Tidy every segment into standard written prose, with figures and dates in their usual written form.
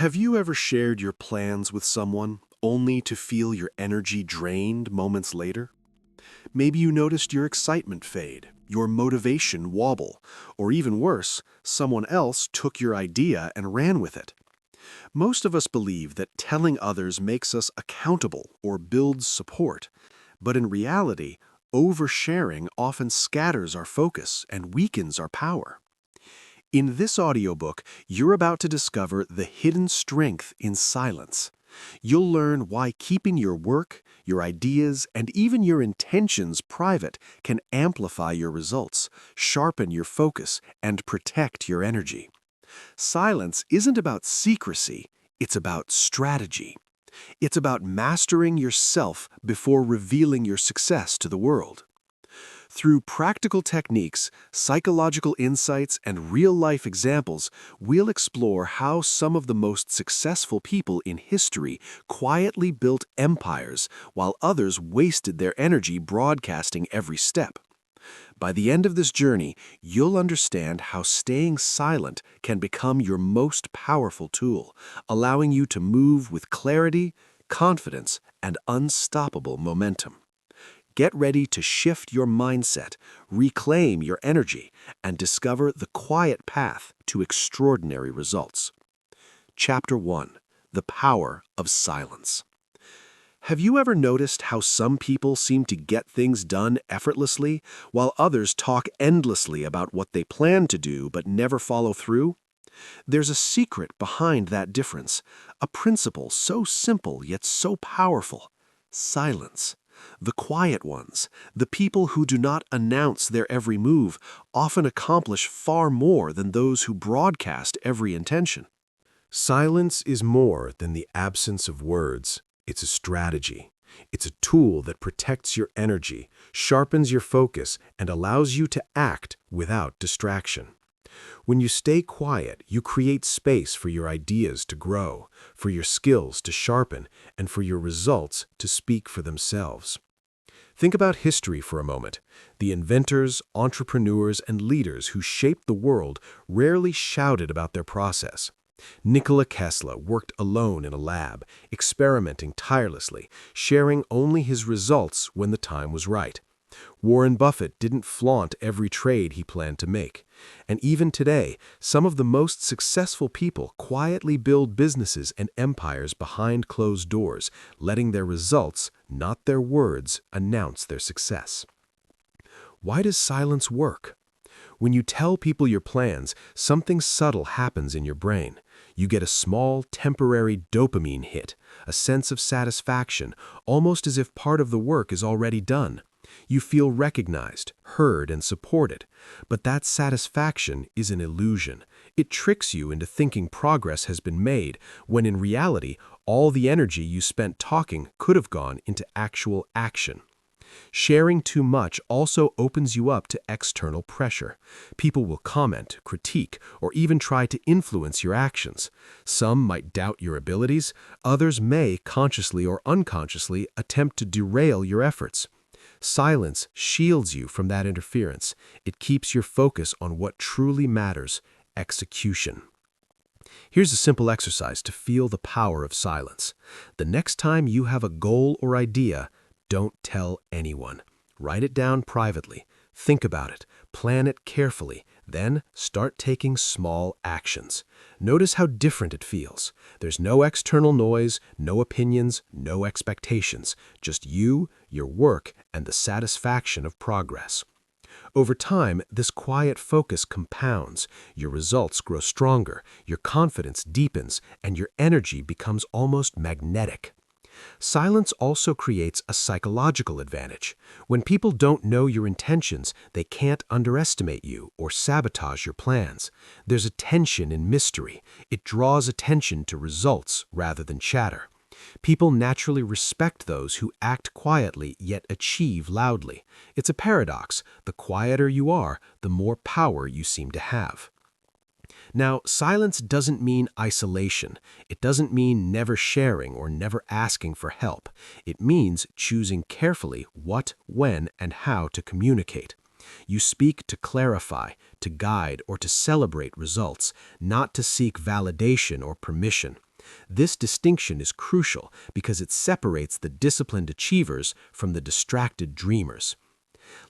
Have you ever shared your plans with someone only to feel your energy drained moments later? Maybe you noticed your excitement fade, your motivation wobble, or even worse, someone else took your idea and ran with it. Most of us believe that telling others makes us accountable or builds support, but in reality, oversharing often scatters our focus and weakens our power. In this audiobook, you're about to discover the hidden strength in silence. You'll learn why keeping your work, your ideas, and even your intentions private can amplify your results, sharpen your focus, and protect your energy. Silence isn't about secrecy, it's about strategy. It's about mastering yourself before revealing your success to the world. Through practical techniques, psychological insights, and real-life examples, we'll explore how some of the most successful people in history quietly built empires while others wasted their energy broadcasting every step. By the end of this journey, you'll understand how staying silent can become your most powerful tool, allowing you to move with clarity, confidence, and unstoppable momentum. Get ready to shift your mindset, reclaim your energy, and discover the quiet path to extraordinary results. Chapter 1: The Power of Silence. Have you ever noticed how some people seem to get things done effortlessly, while others talk endlessly about what they plan to do but never follow through? There's a secret behind that difference, a principle so simple yet so powerful: silence. The quiet ones, the people who do not announce their every move, often accomplish far more than those who broadcast every intention. Silence is more than the absence of words. It's a strategy. It's a tool that protects your energy, sharpens your focus, and allows you to act without distraction. When you stay quiet, you create space for your ideas to grow, for your skills to sharpen, and for your results to speak for themselves. Think about history for a moment. The inventors, entrepreneurs, and leaders who shaped the world rarely shouted about their process. Nikola Tesla worked alone in a lab, experimenting tirelessly, sharing only his results when the time was right. Warren Buffett didn't flaunt every trade he planned to make. And even today, some of the most successful people quietly build businesses and empires behind closed doors, letting their results, not their words, announce their success. Why does silence work? When you tell people your plans, something subtle happens in your brain. You get a small, temporary dopamine hit, a sense of satisfaction, almost as if part of the work is already done. You feel recognized, heard, and supported. But that satisfaction is an illusion. It tricks you into thinking progress has been made, when in reality, all the energy you spent talking could have gone into actual action. Sharing too much also opens you up to external pressure. People will comment, critique, or even try to influence your actions. Some might doubt your abilities. Others may, consciously or unconsciously, attempt to derail your efforts. Silence shields you from that interference. It keeps your focus on what truly matters: execution. Here's a simple exercise to feel the power of silence. The next time you have a goal or idea, don't tell anyone. Write it down privately. Think about it. Plan it carefully. Then start taking small actions. Notice how different it feels. There's no external noise, no opinions, no expectations. Just you, your work, and the satisfaction of progress. Over time, this quiet focus compounds. Your results grow stronger, your confidence deepens, and your energy becomes almost magnetic. Silence also creates a psychological advantage. When people don't know your intentions, they can't underestimate you or sabotage your plans. There's a tension in mystery. It draws attention to results rather than chatter. People naturally respect those who act quietly yet achieve loudly. It's a paradox. The quieter you are, the more power you seem to have. Now, silence doesn't mean isolation. It doesn't mean never sharing or never asking for help. It means choosing carefully what, when, and how to communicate. You speak to clarify, to guide, or to celebrate results, not to seek validation or permission. This distinction is crucial because it separates the disciplined achievers from the distracted dreamers.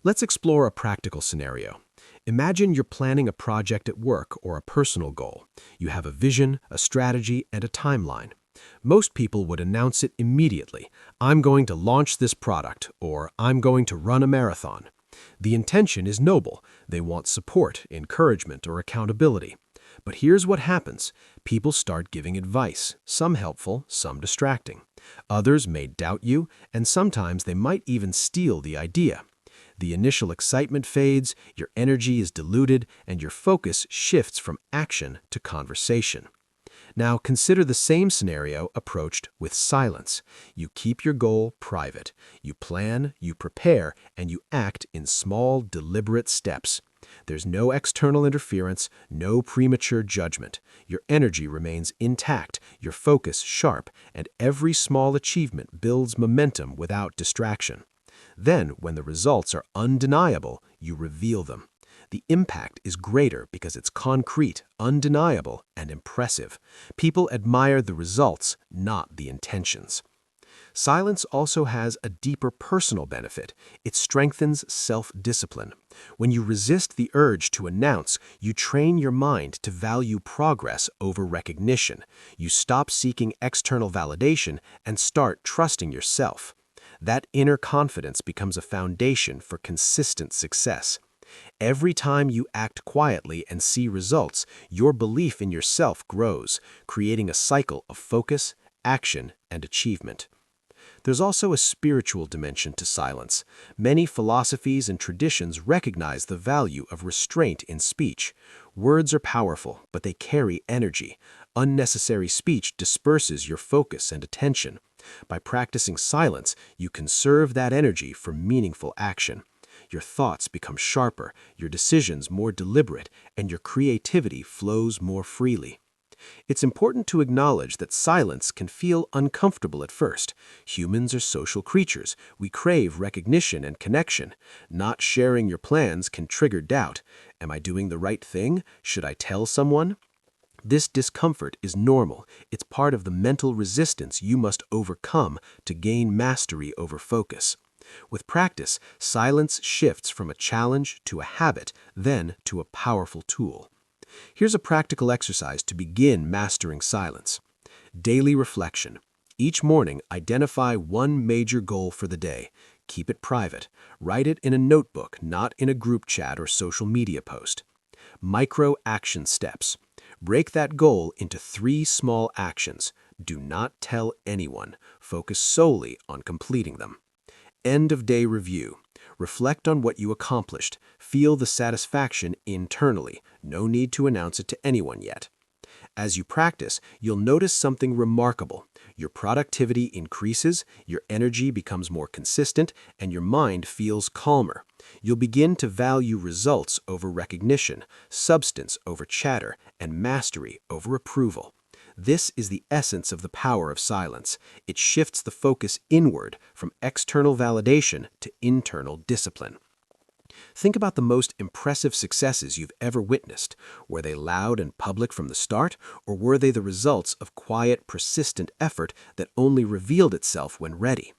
Let's explore a practical scenario. Imagine you're planning a project at work or a personal goal. You have a vision, a strategy, and a timeline. Most people would announce it immediately. I'm going to launch this product, or I'm going to run a marathon. The intention is noble. They want support, encouragement, or accountability. But here's what happens. People start giving advice, some helpful, some distracting. Others may doubt you, and sometimes they might even steal the idea. The initial excitement fades, your energy is diluted, and your focus shifts from action to conversation. Now consider the same scenario approached with silence. You keep your goal private. You plan, you prepare, and you act in small, deliberate steps. There's no external interference, no premature judgment. Your energy remains intact, your focus sharp, and every small achievement builds momentum without distraction. Then, when the results are undeniable, you reveal them. The impact is greater because it's concrete, undeniable, and impressive. People admire the results, not the intentions. Silence also has a deeper personal benefit. It strengthens self-discipline. When you resist the urge to announce, you train your mind to value progress over recognition. You stop seeking external validation and start trusting yourself. That inner confidence becomes a foundation for consistent success. Every time you act quietly and see results, your belief in yourself grows, creating a cycle of focus, action, and achievement. There's also a spiritual dimension to silence. Many philosophies and traditions recognize the value of restraint in speech. Words are powerful, but they carry energy. Unnecessary speech disperses your focus and attention. By practicing silence, you conserve that energy for meaningful action. Your thoughts become sharper, your decisions more deliberate, and your creativity flows more freely. It's important to acknowledge that silence can feel uncomfortable at first. Humans are social creatures. We crave recognition and connection. Not sharing your plans can trigger doubt. Am I doing the right thing? Should I tell someone? This discomfort is normal. It's part of the mental resistance you must overcome to gain mastery over focus. With practice, silence shifts from a challenge to a habit, then to a powerful tool. Here's a practical exercise to begin mastering silence. Daily reflection. Each morning, identify one major goal for the day. Keep it private. Write it in a notebook, not in a group chat or social media post. Micro action steps. Break that goal into 3 small actions. Do not tell anyone. Focus solely on completing them. End of day review. Reflect on what you accomplished. Feel the satisfaction internally. No need to announce it to anyone yet. As you practice, you'll notice something remarkable. Your productivity increases, your energy becomes more consistent, and your mind feels calmer. You'll begin to value results over recognition, substance over chatter, and mastery over approval. This is the essence of the power of silence. It shifts the focus inward from external validation to internal discipline. Think about the most impressive successes you've ever witnessed. Were they loud and public from the start, or were they the results of quiet, persistent effort that only revealed itself when ready?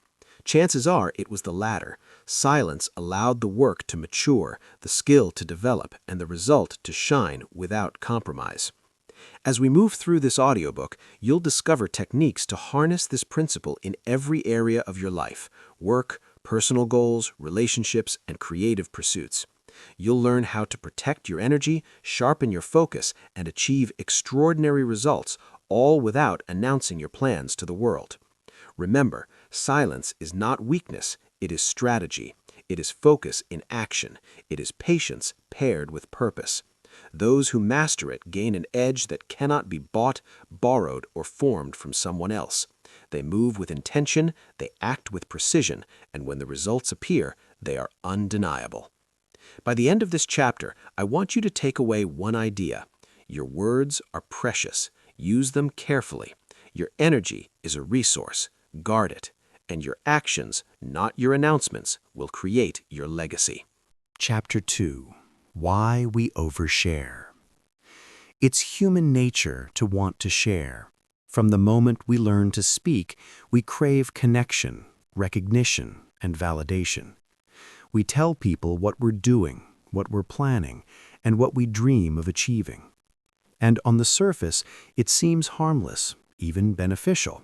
Chances are it was the latter. Silence allowed the work to mature, the skill to develop, and the result to shine without compromise. As we move through this audiobook, you'll discover techniques to harness this principle in every area of your life: work, personal goals, relationships, and creative pursuits. You'll learn how to protect your energy, sharpen your focus, and achieve extraordinary results, all without announcing your plans to the world. Remember, silence is not weakness, it is strategy. It is focus in action. It is patience paired with purpose. Those who master it gain an edge that cannot be bought, borrowed, or formed from someone else. They move with intention, they act with precision, and when the results appear, they are undeniable. By the end of this chapter, I want you to take away one idea. Your words are precious. Use them carefully. Your energy is a resource. Guard it. And your actions, not your announcements, will create your legacy. Chapter 2. Why we overshare. It's human nature to want to share. From the moment we learn to speak, we crave connection, recognition, and validation. We tell people what we're doing, what we're planning, and what we dream of achieving. And on the surface, it seems harmless, even beneficial.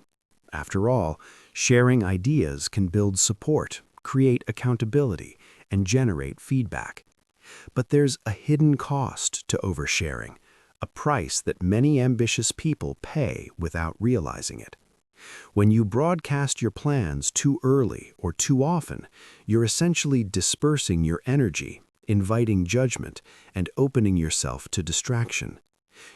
After all, sharing ideas can build support, create accountability, and generate feedback. But there's a hidden cost to oversharing, a price that many ambitious people pay without realizing it. When you broadcast your plans too early or too often, you're essentially dispersing your energy, inviting judgment, and opening yourself to distraction.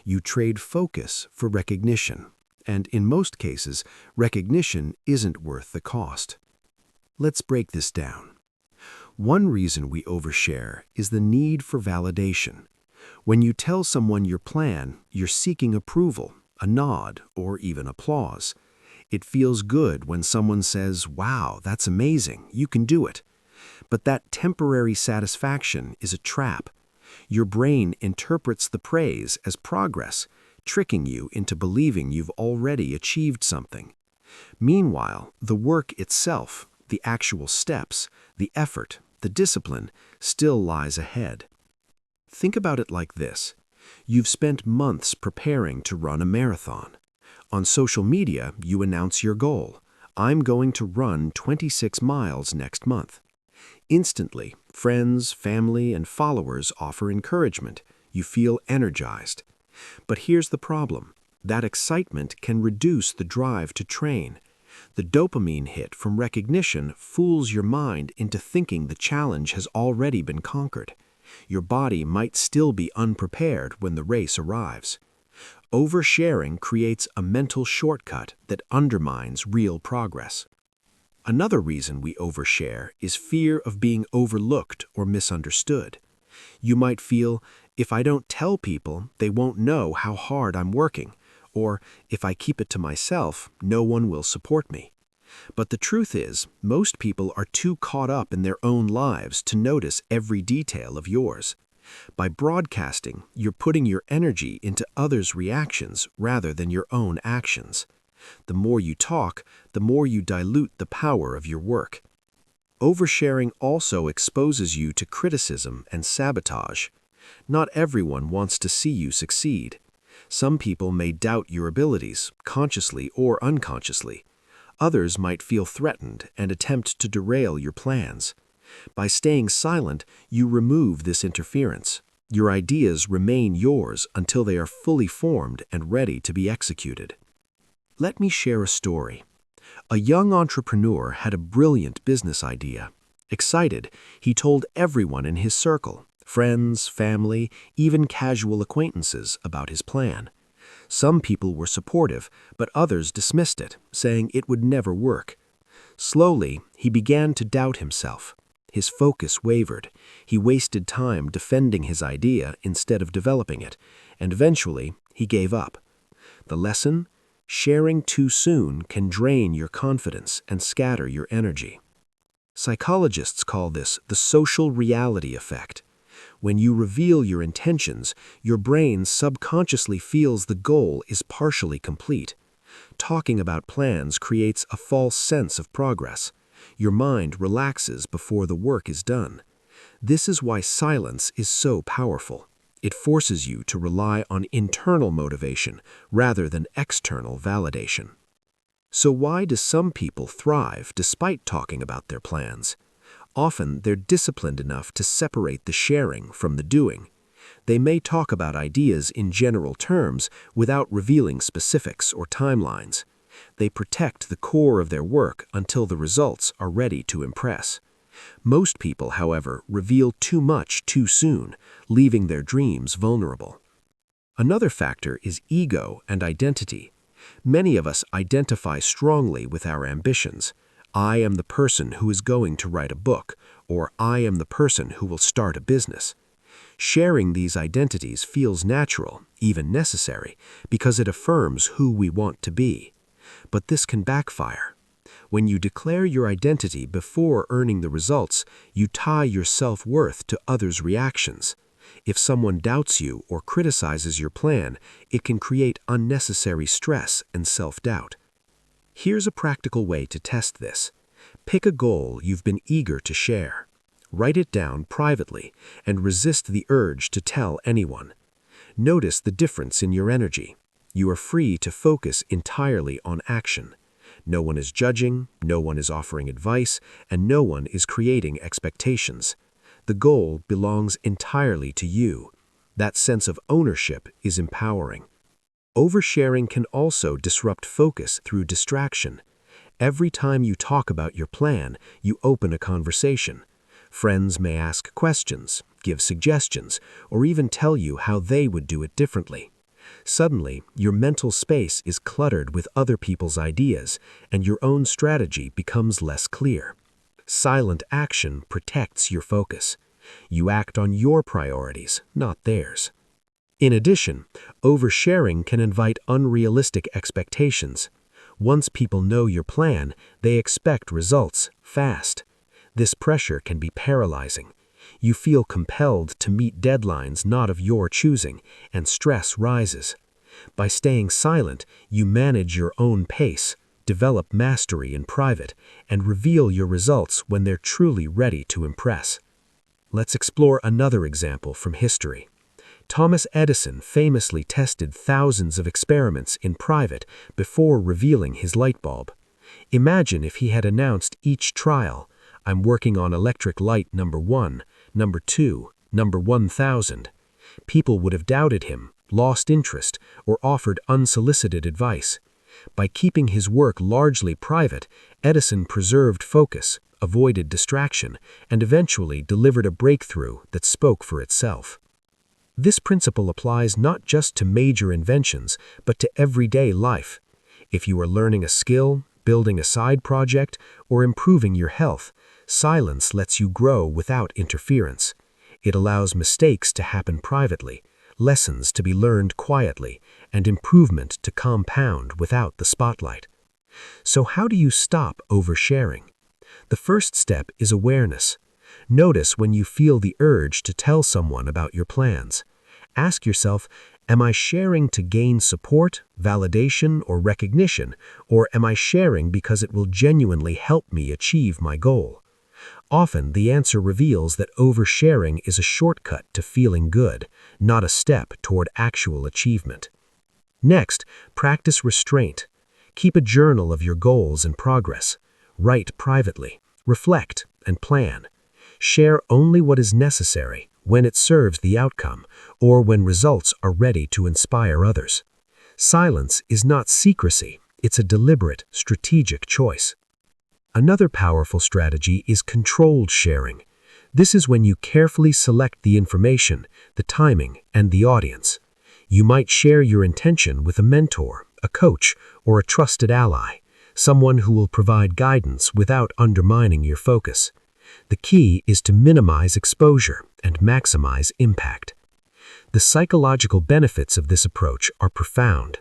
You trade focus for recognition, and in most cases, recognition isn't worth the cost. Let's break this down. One reason we overshare is the need for validation. When you tell someone your plan, you're seeking approval, a nod, or even applause. It feels good when someone says, "Wow, that's amazing, you can do it." But that temporary satisfaction is a trap. Your brain interprets the praise as progress, tricking you into believing you've already achieved something. Meanwhile, the work itself, the actual steps, the effort, the discipline, still lies ahead. Think about it like this. You've spent months preparing to run a marathon. On social media, you announce your goal. I'm going to run 26 miles next month. Instantly, friends, family, and followers offer encouragement. You feel energized. But here's the problem. That excitement can reduce the drive to train. The dopamine hit from recognition fools your mind into thinking the challenge has already been conquered. Your body might still be unprepared when the race arrives. Oversharing creates a mental shortcut that undermines real progress. Another reason we overshare is fear of being overlooked or misunderstood. You might feel, if I don't tell people, they won't know how hard I'm working, or if I keep it to myself, no one will support me. But the truth is, most people are too caught up in their own lives to notice every detail of yours. By broadcasting, you're putting your energy into others' reactions rather than your own actions. The more you talk, the more you dilute the power of your work. Oversharing also exposes you to criticism and sabotage. Not everyone wants to see you succeed. Some people may doubt your abilities, consciously or unconsciously. Others might feel threatened and attempt to derail your plans. By staying silent, you remove this interference. Your ideas remain yours until they are fully formed and ready to be executed. Let me share a story. A young entrepreneur had a brilliant business idea. Excited, he told everyone in his circle, friends, family, even casual acquaintances, about his plan. Some people were supportive, but others dismissed it, saying it would never work. Slowly, he began to doubt himself. His focus wavered. He wasted time defending his idea instead of developing it, and eventually, he gave up. The lesson? Sharing too soon can drain your confidence and scatter your energy. Psychologists call this the social reality effect. When you reveal your intentions, your brain subconsciously feels the goal is partially complete. Talking about plans creates a false sense of progress. Your mind relaxes before the work is done. This is why silence is so powerful. It forces you to rely on internal motivation rather than external validation. So why do some people thrive despite talking about their plans? Often they're disciplined enough to separate the sharing from the doing. They may talk about ideas in general terms without revealing specifics or timelines. They protect the core of their work until the results are ready to impress. Most people, however, reveal too much too soon, leaving their dreams vulnerable. Another factor is ego and identity. Many of us identify strongly with our ambitions. I am the person who is going to write a book, or I am the person who will start a business. Sharing these identities feels natural, even necessary, because it affirms who we want to be. But this can backfire. When you declare your identity before earning the results, you tie your self-worth to others' reactions. If someone doubts you or criticizes your plan, it can create unnecessary stress and self-doubt. Here's a practical way to test this. Pick a goal you've been eager to share. Write it down privately and resist the urge to tell anyone. Notice the difference in your energy. You are free to focus entirely on action. No one is judging, no one is offering advice, and no one is creating expectations. The goal belongs entirely to you. That sense of ownership is empowering. Oversharing can also disrupt focus through distraction. Every time you talk about your plan, you open a conversation. Friends may ask questions, give suggestions, or even tell you how they would do it differently. Suddenly, your mental space is cluttered with other people's ideas, and your own strategy becomes less clear. Silent action protects your focus. You act on your priorities, not theirs. In addition, oversharing can invite unrealistic expectations. Once people know your plan, they expect results fast. This pressure can be paralyzing. You feel compelled to meet deadlines not of your choosing, and stress rises. By staying silent, you manage your own pace, develop mastery in private, and reveal your results when they're truly ready to impress. Let's explore another example from history. Thomas Edison famously tested thousands of experiments in private before revealing his light bulb. Imagine if he had announced each trial, "I'm working on electric light number 1, number 2, number 1000. People would have doubted him, lost interest, or offered unsolicited advice. By keeping his work largely private, Edison preserved focus, avoided distraction, and eventually delivered a breakthrough that spoke for itself. This principle applies not just to major inventions, but to everyday life. If you are learning a skill, building a side project, or improving your health, silence lets you grow without interference. It allows mistakes to happen privately, lessons to be learned quietly, and improvement to compound without the spotlight. So how do you stop oversharing? The first step is awareness. Notice when you feel the urge to tell someone about your plans. Ask yourself, am I sharing to gain support, validation, or recognition, or am I sharing because it will genuinely help me achieve my goal? Often, the answer reveals that oversharing is a shortcut to feeling good, not a step toward actual achievement. Next, practice restraint. Keep a journal of your goals and progress. Write privately, reflect, and plan. Share only what is necessary when it serves the outcome or when results are ready to inspire others. Silence is not secrecy, it's a deliberate, strategic choice. Another powerful strategy is controlled sharing. This is when you carefully select the information, the timing, and the audience. You might share your intention with a mentor, a coach, or a trusted ally, someone who will provide guidance without undermining your focus. The key is to minimize exposure and maximize impact. The psychological benefits of this approach are profound.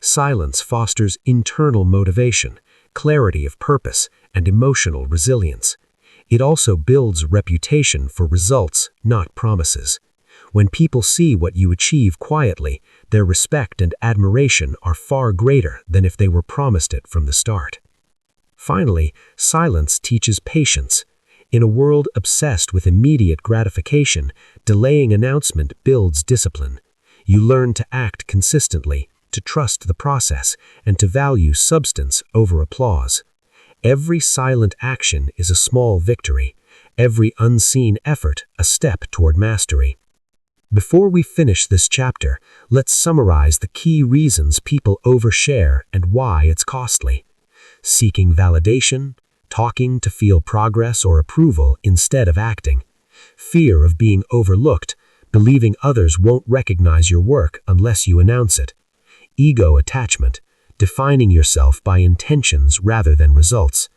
Silence fosters internal motivation, clarity of purpose, and emotional resilience. It also builds reputation for results, not promises. When people see what you achieve quietly, their respect and admiration are far greater than if they were promised it from the start. Finally, silence teaches patience. In a world obsessed with immediate gratification, delaying announcement builds discipline. You learn to act consistently, to trust the process, and to value substance over applause. Every silent action is a small victory, every unseen effort a step toward mastery. Before we finish this chapter, let's summarize the key reasons people overshare and why it's costly. Seeking validation, talking to feel progress or approval instead of acting. Fear of being overlooked, believing others won't recognize your work unless you announce it. Ego attachment, defining yourself by intentions rather than results.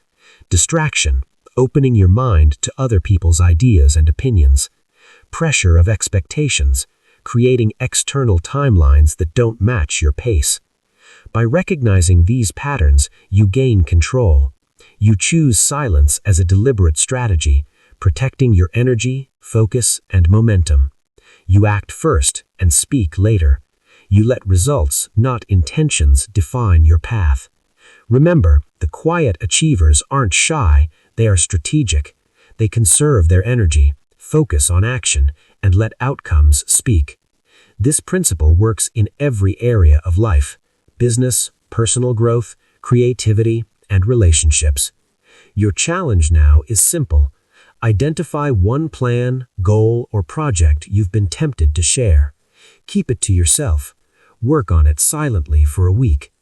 Distraction, opening your mind to other people's ideas and opinions. Pressure of expectations, creating external timelines that don't match your pace. By recognizing these patterns, you gain control. You choose silence as a deliberate strategy, protecting your energy, focus, and momentum. You act first and speak later. You let results, not intentions, define your path. Remember, the quiet achievers aren't shy, they are strategic. They conserve their energy, focus on action, and let outcomes speak. This principle works in every area of life: business, personal growth, creativity, and relationships. Your challenge now is simple. Identify one plan, goal, or project you've been tempted to share. Keep it to yourself. Work on it silently for a week.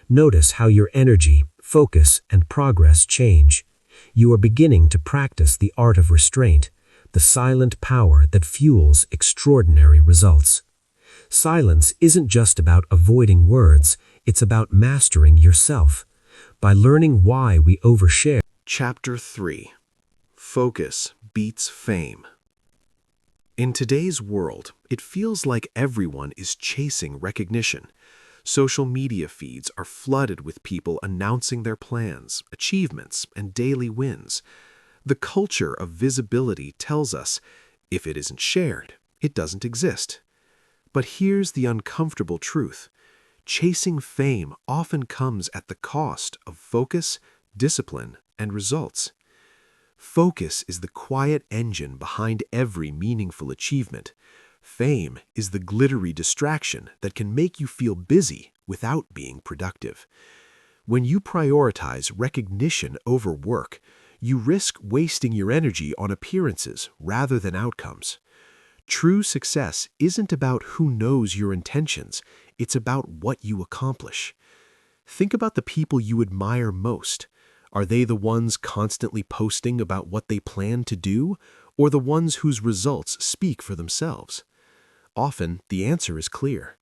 Notice how your energy, focus, and progress change. You are beginning to practice the art of restraint, the silent power that fuels extraordinary results. Silence isn't just about avoiding words, it's about mastering yourself. By learning why we overshare. Chapter 3. Focus Beats Fame. In today's world, it feels like everyone is chasing recognition. Social media feeds are flooded with people announcing their plans, achievements, and daily wins. The culture of visibility tells us, if it isn't shared, it doesn't exist. But here's the uncomfortable truth. Chasing fame often comes at the cost of focus, discipline, and results. Focus is the quiet engine behind every meaningful achievement. Fame is the glittery distraction that can make you feel busy without being productive. When you prioritize recognition over work, you risk wasting your energy on appearances rather than outcomes. True success isn't about who knows your intentions, it's about what you accomplish. Think about the people you admire most. Are they the ones constantly posting about what they plan to do, or the ones whose results speak for themselves? Often, the answer is clear.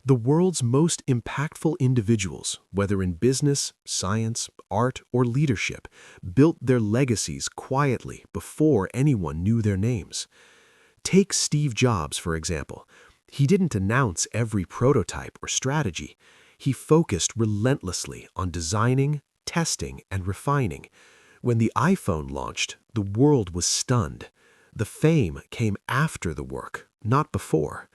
The world's most impactful individuals, whether in business, science, art, or leadership, built their legacies quietly before anyone knew their names. Take Steve Jobs, for example. He didn't announce every prototype or strategy. He focused relentlessly on designing, testing, and refining. When the iPhone launched, the world was stunned. The fame came after the work, not before.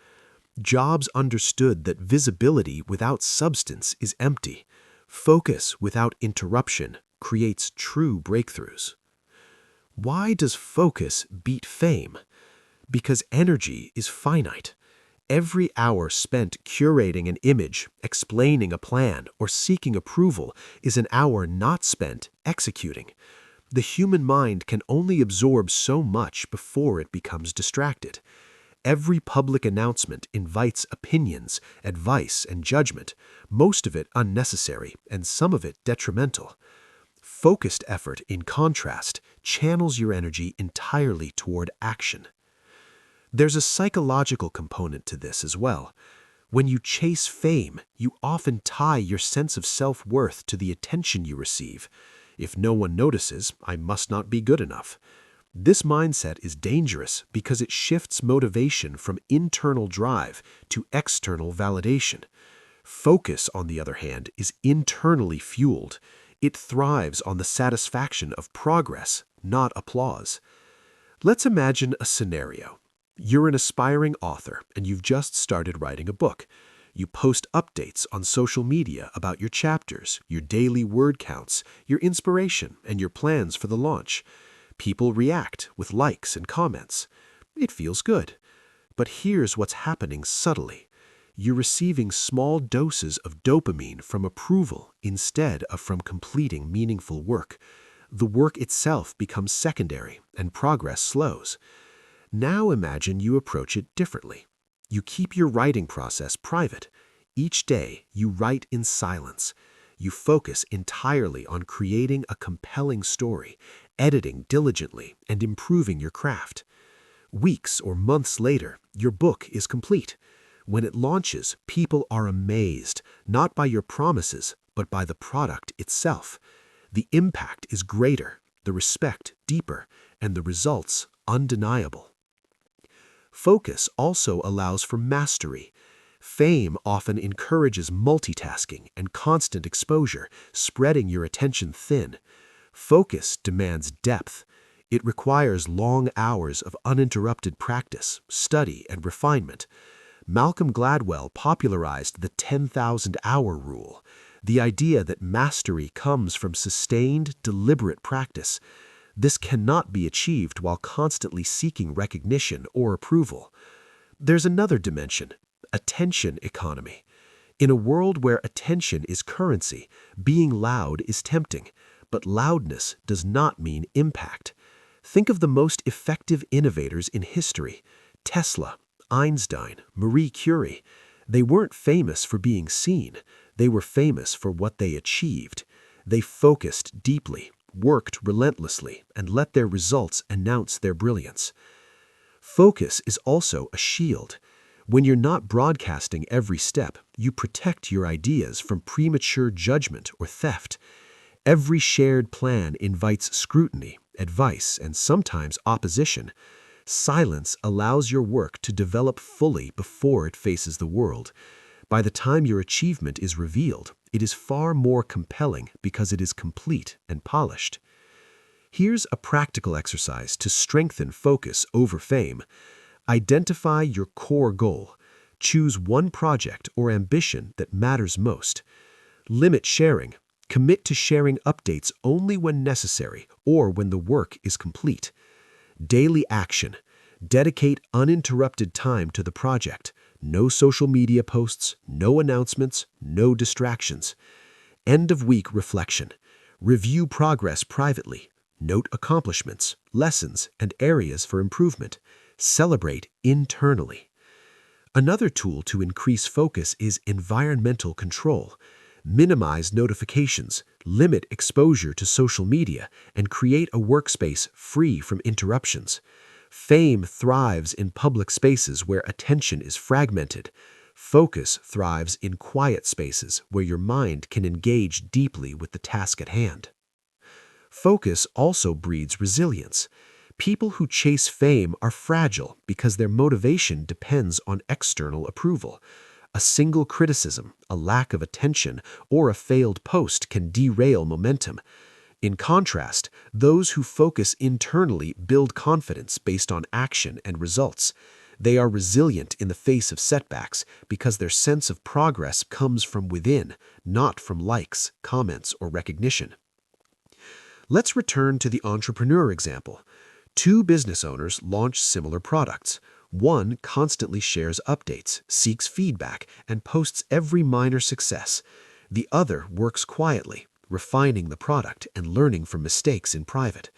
Jobs understood that visibility without substance is empty. Focus without interruption creates true breakthroughs. Why does focus beat fame? Because energy is finite. Every hour spent curating an image, explaining a plan, or seeking approval is an hour not spent executing. The human mind can only absorb so much before it becomes distracted. Every public announcement invites opinions, advice, and judgment, most of it unnecessary and some of it detrimental. Focused effort, in contrast, channels your energy entirely toward action. There's a psychological component to this as well. When you chase fame, you often tie your sense of self-worth to the attention you receive. If no one notices, I must not be good enough. This mindset is dangerous because it shifts motivation from internal drive to external validation. Focus, on the other hand, is internally fueled. It thrives on the satisfaction of progress, not applause. Let's imagine a scenario. You're an aspiring author and you've just started writing a book. You post updates on social media about your chapters, your daily word counts, your inspiration, and your plans for the launch. People react with likes and comments. It feels good. But here's what's happening subtly. You're receiving small doses of dopamine from approval instead of from completing meaningful work. The work itself becomes secondary and progress slows. Now imagine you approach it differently. You keep your writing process private. Each day, you write in silence. You focus entirely on creating a compelling story, editing diligently, and improving your craft. Weeks or months later, your book is complete. When it launches, people are amazed, not by your promises, but by the product itself. The impact is greater, the respect deeper, and the results undeniable. Focus also allows for mastery. Fame often encourages multitasking and constant exposure, spreading your attention thin. Focus demands depth. It requires long hours of uninterrupted practice, study, and refinement. Malcolm Gladwell popularized the 10,000-hour rule, the idea that mastery comes from sustained, deliberate practice. This cannot be achieved while constantly seeking recognition or approval. There's another dimension: attention economy. In a world where attention is currency, being loud is tempting, but loudness does not mean impact. Think of the most effective innovators in history: Tesla, Einstein, Marie Curie. They weren't famous for being seen. They were famous for what they achieved. They focused deeply, worked relentlessly, and let their results announce their brilliance. Focus is also a shield. When you're not broadcasting every step, you protect your ideas from premature judgment or theft. Every shared plan invites scrutiny, advice, and sometimes opposition. Silence allows your work to develop fully before it faces the world. By the time your achievement is revealed, it is far more compelling because it is complete and polished. Here's a practical exercise to strengthen focus over fame. Identify your core goal. Choose one project or ambition that matters most. Limit sharing. Commit to sharing updates only when necessary or when the work is complete. Daily action. Dedicate uninterrupted time to the project. No social media posts, no announcements, no distractions. End-of-week reflection. Review progress privately. Note accomplishments, lessons, and areas for improvement. Celebrate internally. Another tool to increase focus is environmental control. Minimize notifications, limit exposure to social media, and create a workspace free from interruptions. Fame thrives in public spaces where attention is fragmented. Focus thrives in quiet spaces where your mind can engage deeply with the task at hand. Focus also breeds resilience. People who chase fame are fragile because their motivation depends on external approval. A single criticism, a lack of attention, or a failed post can derail momentum. In contrast, those who focus internally build confidence based on action and results. They are resilient in the face of setbacks because their sense of progress comes from within, not from likes, comments, or recognition. Let's return to the entrepreneur example. Two business owners launch similar products. One constantly shares updates, seeks feedback, and posts every minor success. The other works quietly, refining the product and learning from mistakes in private.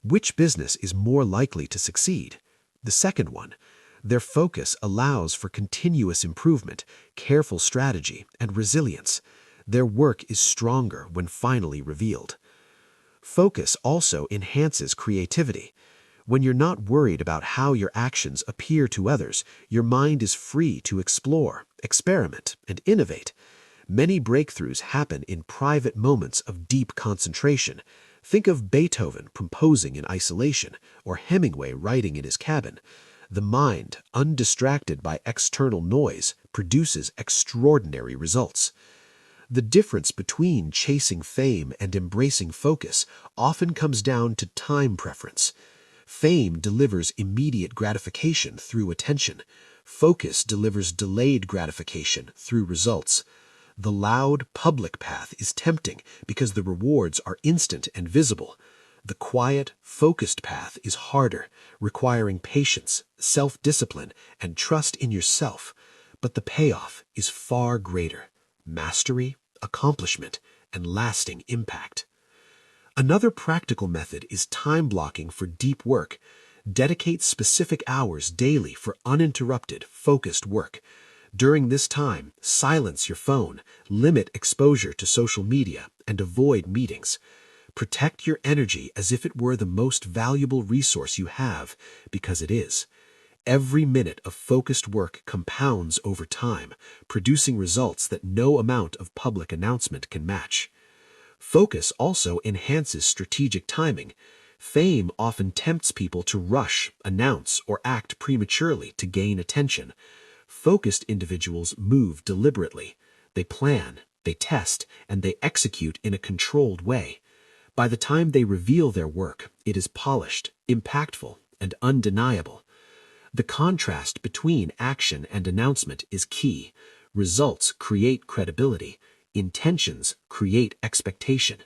Which business is more likely to succeed? The second one. Their focus allows for continuous improvement, careful strategy, and resilience. Their work is stronger when finally revealed. Focus also enhances creativity. When you're not worried about how your actions appear to others, your mind is free to explore, experiment, and innovate. Many breakthroughs happen in private moments of deep concentration. Think of Beethoven composing in isolation, or Hemingway writing in his cabin. The mind, undistracted by external noise, produces extraordinary results. The difference between chasing fame and embracing focus often comes down to time preference. Fame delivers immediate gratification through attention. Focus delivers delayed gratification through results. The loud, public path is tempting because the rewards are instant and visible. The quiet, focused path is harder, requiring patience, self-discipline, and trust in yourself. But the payoff is far greater: mastery, accomplishment, and lasting impact. Another practical method is time blocking for deep work. Dedicate specific hours daily for uninterrupted, focused work. During this time, silence your phone, limit exposure to social media, and avoid meetings. Protect your energy as if it were the most valuable resource you have, because it is. Every minute of focused work compounds over time, producing results that no amount of public announcement can match. Focus also enhances strategic timing. Fame often tempts people to rush, announce, or act prematurely to gain attention. Focused individuals move deliberately. They plan, they test, and they execute in a controlled way. By the time they reveal their work, it is polished, impactful, and undeniable. The contrast between action and announcement is key. Results create credibility. Intentions create expectation.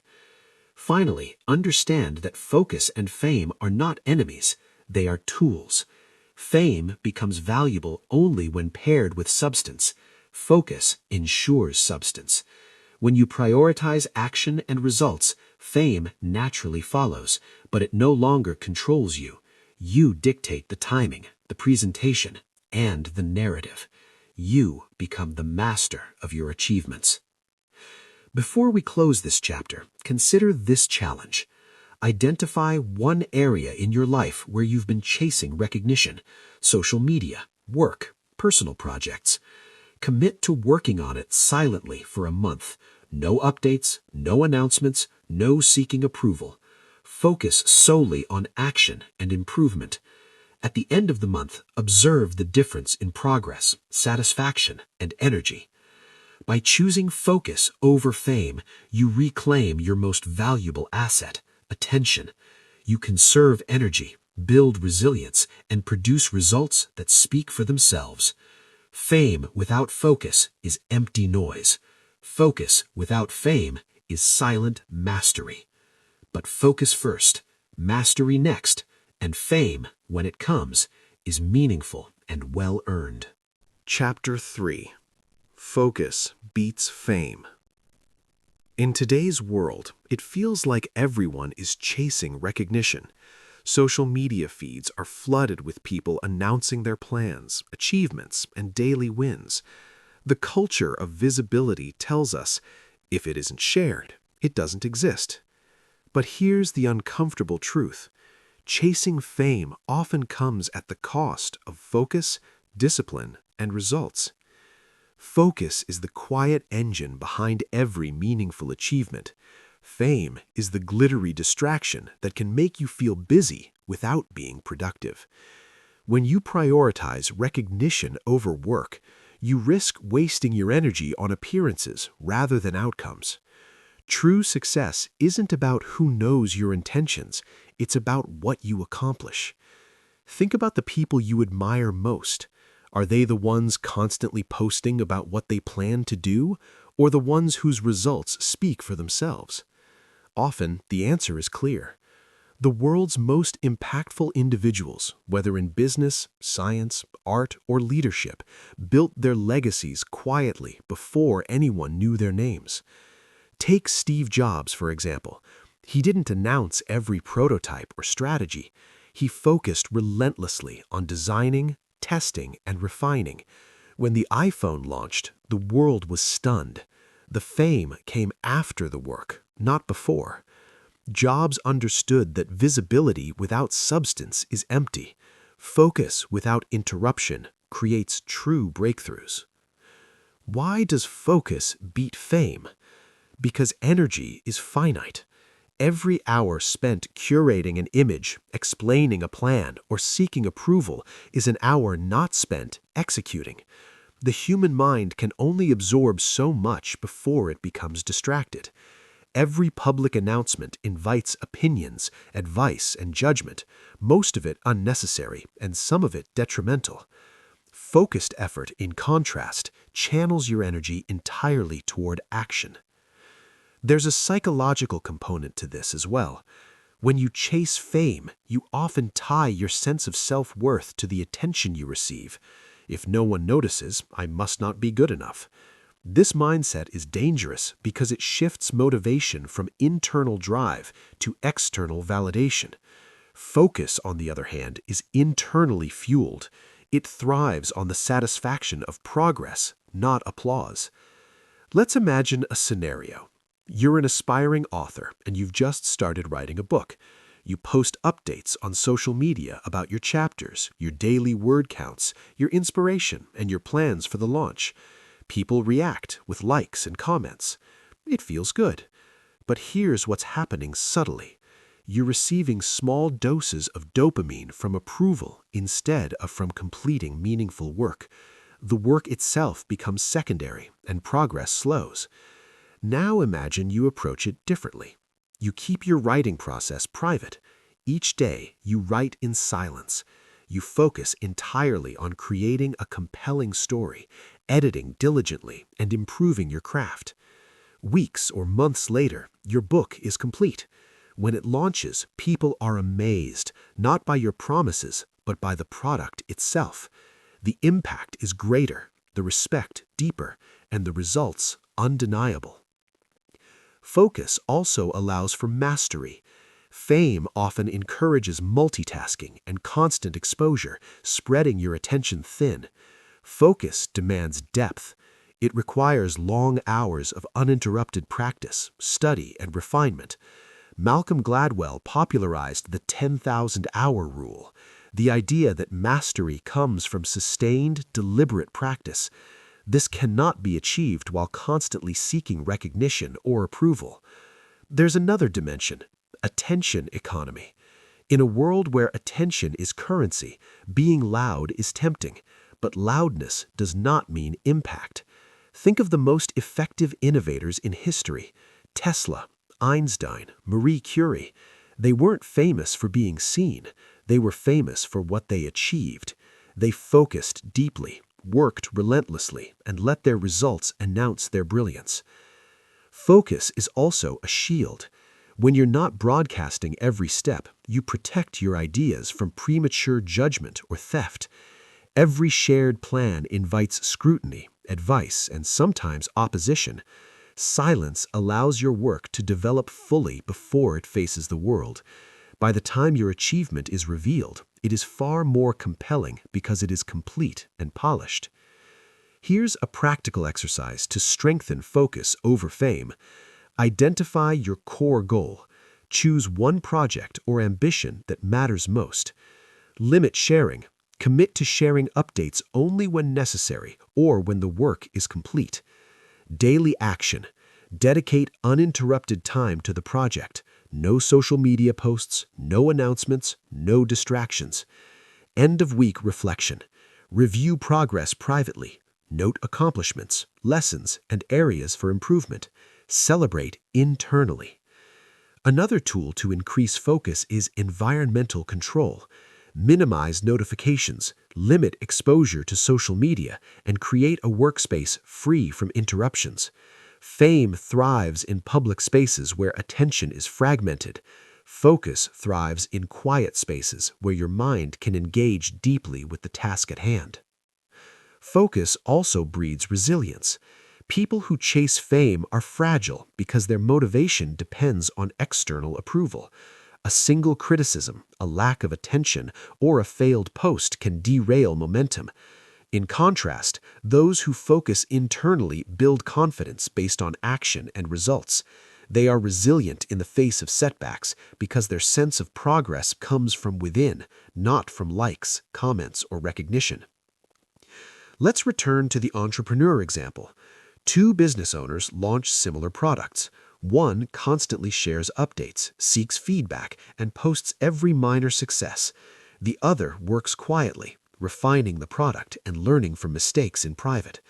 Finally, understand that focus and fame are not enemies. They are tools. Fame becomes valuable only when paired with substance. Focus ensures substance. When you prioritize action and results, fame naturally follows, but it no longer controls you. You dictate the timing, the presentation, and the narrative. You become the master of your achievements. Before we close this chapter, consider this challenge. Identify one area in your life where you've been chasing recognition: social media, work, personal projects. Commit to working on it silently for a month. No updates, no announcements, no seeking approval. Focus solely on action and improvement. At the end of the month, observe the difference in progress, satisfaction, and energy. By choosing focus over fame, you reclaim your most valuable asset: attention. You conserve energy, build resilience, and produce results that speak for themselves. Fame without focus is empty noise. Focus without fame is silent mastery. But focus first, mastery next, and fame, when it comes, is meaningful and well-earned. Chapter 3. Focus beats fame. In today's world, it feels like everyone is chasing recognition. Social media feeds are flooded with people announcing their plans, achievements, and daily wins. The culture of visibility tells us, if it isn't shared, it doesn't exist. But here's the uncomfortable truth. Chasing fame often comes at the cost of focus, discipline, and results. Focus is the quiet engine behind every meaningful achievement. Fame is the glittery distraction that can make you feel busy without being productive. When you prioritize recognition over work, you risk wasting your energy on appearances rather than outcomes. True success isn't about who knows your intentions, it's about what you accomplish. Think about the people you admire most. Are they the ones constantly posting about what they plan to do, or the ones whose results speak for themselves? Often, the answer is clear. The world's most impactful individuals, whether in business, science, art, or leadership, built their legacies quietly before anyone knew their names. Take Steve Jobs, for example. He didn't announce every prototype or strategy. He focused relentlessly on designing, testing, and refining. When the iPhone launched, the world was stunned. The fame came after the work, not before. Jobs understood that visibility without substance is empty. Focus without interruption creates true breakthroughs. Why does focus beat fame? Because energy is finite. Every hour spent curating an image, explaining a plan, or seeking approval is an hour not spent executing. The human mind can only absorb so much before it becomes distracted. Every public announcement invites opinions, advice, and judgment, most of it unnecessary and some of it detrimental. Focused effort, in contrast, channels your energy entirely toward action. There's a psychological component to this as well. When you chase fame, you often tie your sense of self-worth to the attention you receive. If no one notices, I must not be good enough. This mindset is dangerous because it shifts motivation from internal drive to external validation. Focus, on the other hand, is internally fueled. It thrives on the satisfaction of progress, not applause. Let's imagine a scenario. You're an aspiring author and you've just started writing a book. You post updates on social media about your chapters, your daily word counts, your inspiration, and your plans for the launch. People react with likes and comments. It feels good. But here's what's happening subtly. You're receiving small doses of dopamine from approval instead of from completing meaningful work. The work itself becomes secondary and progress slows. Now imagine you approach it differently. You keep your writing process private. Each day, you write in silence. You focus entirely on creating a compelling story, editing diligently, and improving your craft. Weeks or months later, your book is complete. When it launches, people are amazed, not by your promises, but by the product itself. The impact is greater, the respect deeper, and the results undeniable. Focus also allows for mastery. Fame often encourages multitasking and constant exposure, spreading your attention thin. Focus demands depth. It requires long hours of uninterrupted practice, study, and refinement. Malcolm Gladwell popularized the 10,000-hour rule, the idea that mastery comes from sustained, deliberate practice. This cannot be achieved while constantly seeking recognition or approval. There's another dimension: attention economy. In a world where attention is currency, being loud is tempting, but loudness does not mean impact. Think of the most effective innovators in history: Tesla, Einstein, Marie Curie. They weren't famous for being seen. They were famous for what they achieved. They focused deeply, worked relentlessly, and let their results announce their brilliance. Focus is also a shield. When you're not broadcasting every step, you protect your ideas from premature judgment or theft. Every shared plan invites scrutiny, advice, and sometimes opposition. Silence allows your work to develop fully before it faces the world. By the time your achievement is revealed, it is far more compelling because it is complete and polished. Here's a practical exercise to strengthen focus over fame. Identify your core goal. Choose one project or ambition that matters most. Limit sharing. Commit to sharing updates only when necessary or when the work is complete. Daily action. Dedicate uninterrupted time to the project. No social media posts, no announcements, no distractions. End of week reflection. Review progress privately. Note accomplishments, lessons, and areas for improvement. Celebrate internally. Another tool to increase focus is environmental control. Minimize notifications, limit exposure to social media, and create a workspace free from interruptions. Fame thrives in public spaces where attention is fragmented. Focus thrives in quiet spaces where your mind can engage deeply with the task at hand. Focus also breeds resilience. People who chase fame are fragile because their motivation depends on external approval. A single criticism, a lack of attention, or a failed post can derail momentum. In contrast, those who focus internally build confidence based on action and results. They are resilient in the face of setbacks because their sense of progress comes from within, not from likes, comments, or recognition. Let's return to the entrepreneur example. Two business owners launch similar products. One constantly shares updates, seeks feedback, and posts every minor success. The other works quietly, refining the product and learning from mistakes in private.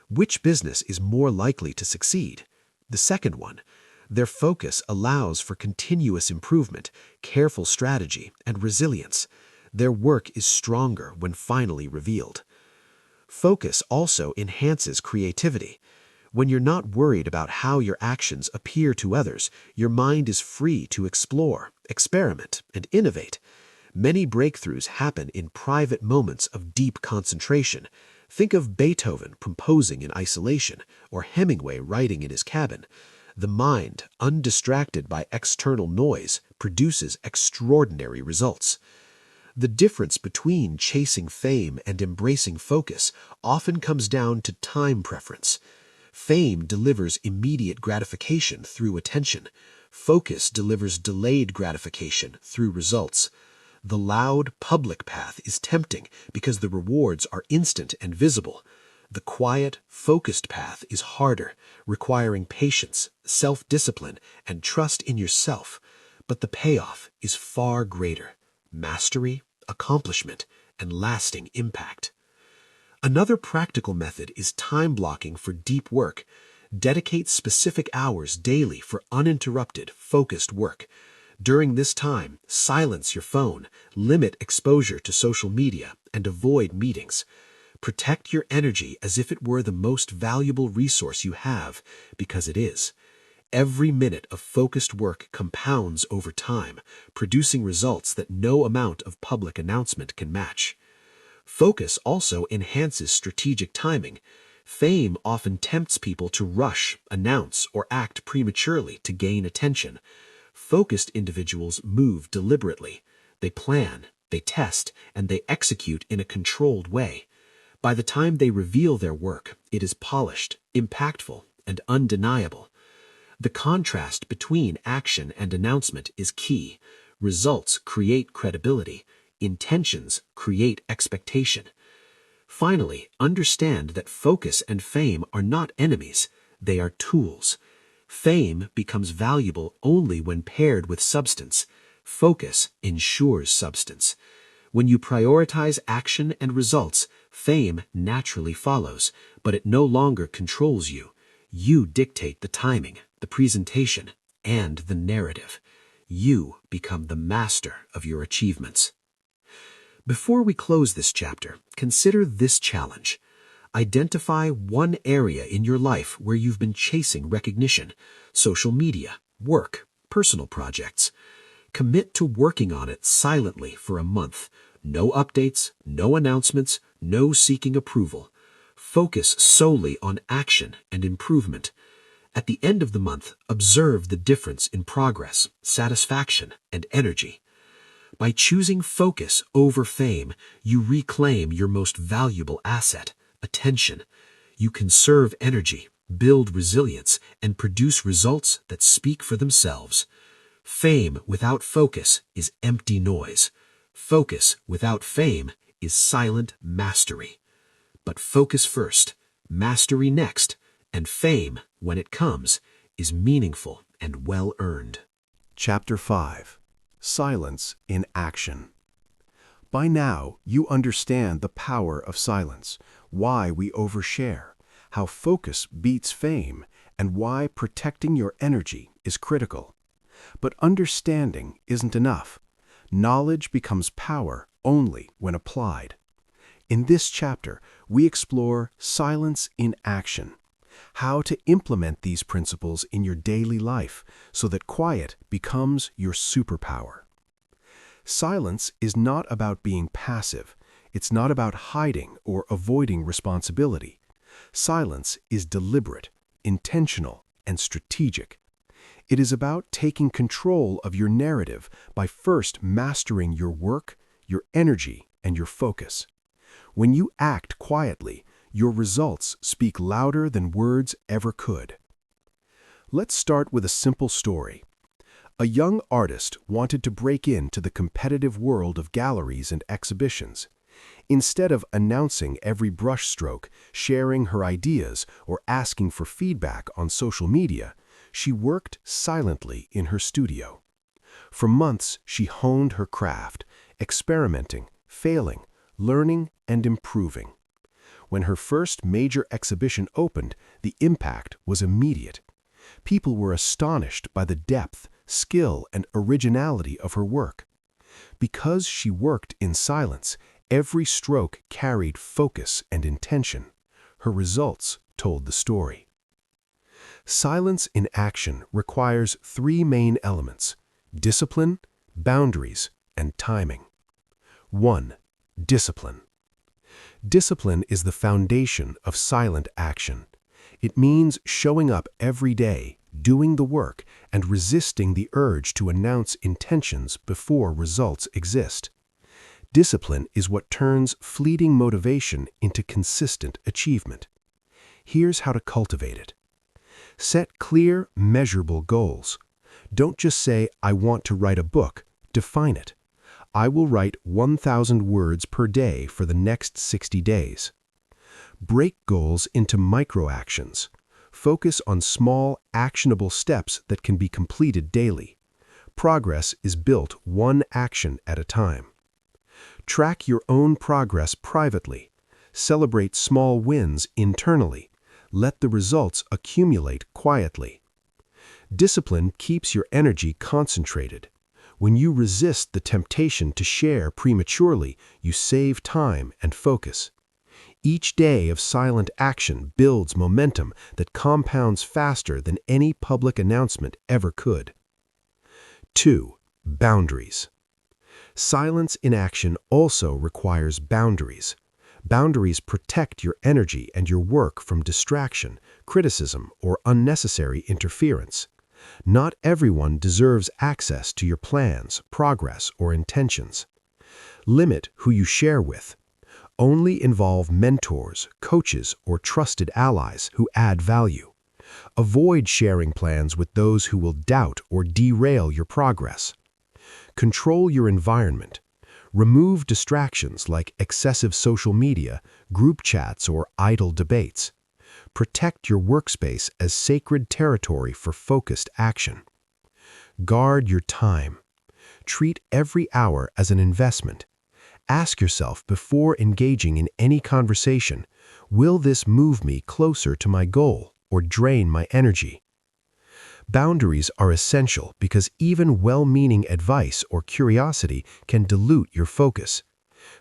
Which business is more likely to succeed? The second one. Their focus allows for continuous improvement, careful strategy, and resilience. Their work is stronger when finally revealed. Focus also enhances creativity. When you're not worried about how your actions appear to others, your mind is free to explore, experiment, and innovate. Many breakthroughs happen in private moments of deep concentration. Think of Beethoven composing in isolation, or Hemingway writing in his cabin. The mind, undistracted by external noise, produces extraordinary results. The difference between chasing fame and embracing focus often comes down to time preference. Fame delivers immediate gratification through attention. Focus delivers delayed gratification through results. The loud, public path is tempting because the rewards are instant and visible. The quiet, focused path is harder, requiring patience, self-discipline, and trust in yourself. But the payoff is far greater: mastery, accomplishment, and lasting impact. Another practical method is time blocking for deep work. Dedicate specific hours daily for uninterrupted, focused work. During this time, silence your phone, limit exposure to social media, and avoid meetings. Protect your energy as if it were the most valuable resource you have, because it is. Every minute of focused work compounds over time, producing results that no amount of public announcement can match. Focus also enhances strategic timing. Fame often tempts people to rush, announce, or act prematurely to gain attention. Focused individuals move deliberately. They plan, they test, and they execute in a controlled way. By the time they reveal their work, it is polished, impactful, and undeniable. The contrast between action and announcement is key. Results create credibility. Intentions create expectation. Finally, understand that focus and fame are not enemies. They are tools. Fame becomes valuable only when paired with substance. Focus ensures substance. When you prioritize action and results, fame naturally follows, but it no longer controls you. You dictate the timing, the presentation, and the narrative. You become the master of your achievements. Before we close this chapter, consider this challenge. Identify one area in your life where you've been chasing recognition: social media, work, personal projects. Commit to working on it silently for a month. No updates, no announcements, no seeking approval. Focus solely on action and improvement. At the end of the month, observe the difference in progress, satisfaction, and energy. By choosing focus over fame, you reclaim your most valuable asset: attention. You conserve energy, build resilience, and produce results that speak for themselves. Fame without focus is empty noise. Focus without fame is silent mastery. But focus first, mastery next, and fame, when it comes, is meaningful and well-earned. Chapter 5. Silence in Action. By now, you understand the power of silence, why we overshare, how focus beats fame, and why protecting your energy is critical. But understanding isn't enough. Knowledge becomes power only when applied. In this chapter, we explore silence in action, how to implement these principles in your daily life so that quiet becomes your superpower. Silence is not about being passive. It's not about hiding or avoiding responsibility. Silence is deliberate, intentional, and strategic. It is about taking control of your narrative by first mastering your work, your energy, and your focus. When you act quietly, your results speak louder than words ever could. Let's start with a simple story. A young artist wanted to break into the competitive world of galleries and exhibitions. Instead of announcing every brushstroke, sharing her ideas, or asking for feedback on social media, she worked silently in her studio. For months, she honed her craft, experimenting, failing, learning, and improving. When her first major exhibition opened, the impact was immediate. People were astonished by the depth, skill, and originality of her work. Because she worked in silence, every stroke carried focus and intention. Her results told the story. Silence in action requires three main elements: discipline, boundaries, and timing. 1. Discipline. Discipline is the foundation of silent action. It means showing up every day, doing the work, and resisting the urge to announce intentions before results exist. Discipline is what turns fleeting motivation into consistent achievement. Here's how to cultivate it. Set clear, measurable goals. Don't just say, "I want to write a book." Define it. I will write 1,000 words per day for the next 60 days. Break goals into micro-actions. Focus on small, actionable steps that can be completed daily. Progress is built one action at a time. Track your own progress privately. Celebrate small wins internally. Let the results accumulate quietly. Discipline keeps your energy concentrated. When you resist the temptation to share prematurely, you save time and focus. Each day of silent action builds momentum that compounds faster than any public announcement ever could. 2. Boundaries. Silence in action also requires boundaries. Boundaries protect your energy and your work from distraction, criticism, or unnecessary interference. Not everyone deserves access to your plans, progress, or intentions. Limit who you share with. Only involve mentors, coaches, or trusted allies who add value. Avoid sharing plans with those who will doubt or derail your progress. Control your environment. Remove distractions like excessive social media, group chats, or idle debates. Protect your workspace as sacred territory for focused action. Guard your time. Treat every hour as an investment. Ask yourself before engaging in any conversation, will this move me closer to my goal or drain my energy? Boundaries are essential because even well-meaning advice or curiosity can dilute your focus.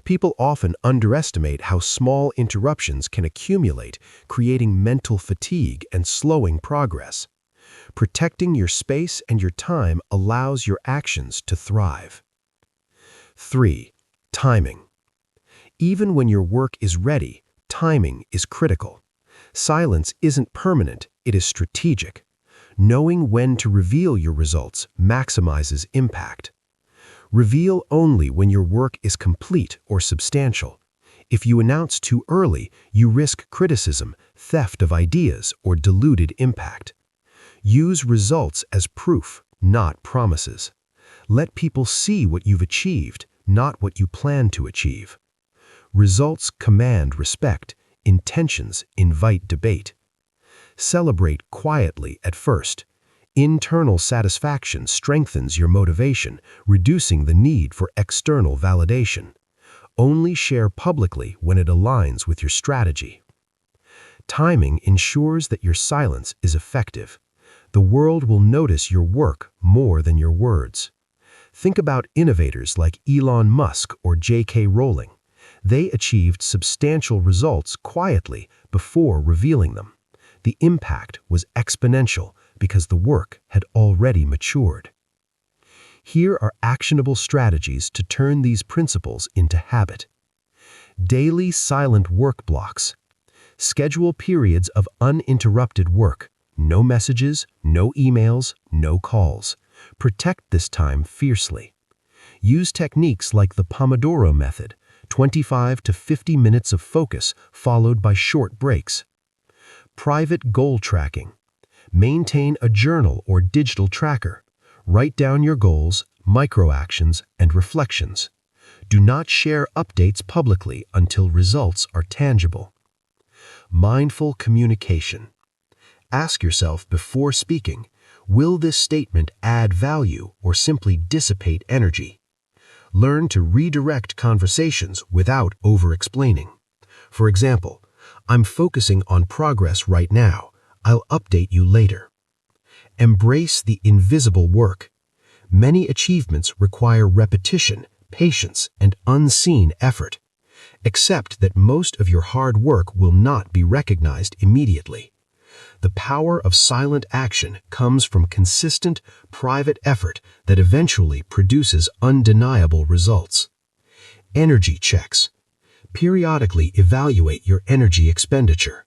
People often underestimate how small interruptions can accumulate, creating mental fatigue and slowing progress. Protecting your space and your time allows your actions to thrive. 3. Timing. Even when your work is ready, timing is critical. Silence isn't permanent, it is strategic. Knowing when to reveal your results maximizes impact. Reveal only when your work is complete or substantial. If you announce too early, you risk criticism, theft of ideas, or diluted impact. Use results as proof, not promises. Let people see what you've achieved, not what you plan to achieve. Results command respect, intentions invite debate. Celebrate quietly at first. Internal satisfaction strengthens your motivation, reducing the need for external validation. Only share publicly when it aligns with your strategy. Timing ensures that your silence is effective. The world will notice your work more than your words. Think about innovators like Elon Musk or J.K. Rowling. They achieved substantial results quietly before revealing them. The impact was exponential because the work had already matured. Here are actionable strategies to turn these principles into habit. Daily silent work blocks. Schedule periods of uninterrupted work. No messages, no emails, no calls. Protect this time fiercely. Use techniques like the Pomodoro method, 25 to 50 minutes of focus followed by short breaks. Private goal tracking. Maintain a journal or digital tracker. Write down your goals, micro-actions, and reflections. Do not share updates publicly until results are tangible. Mindful communication. Ask yourself before speaking, will this statement add value or simply dissipate energy? Learn to redirect conversations without over-explaining. For example, I'm focusing on progress right now. I'll update you later. Embrace the invisible work. Many achievements require repetition, patience, and unseen effort. Accept that most of your hard work will not be recognized immediately. The power of silent action comes from consistent, private effort that eventually produces undeniable results. Energy checks. Periodically evaluate your energy expenditure.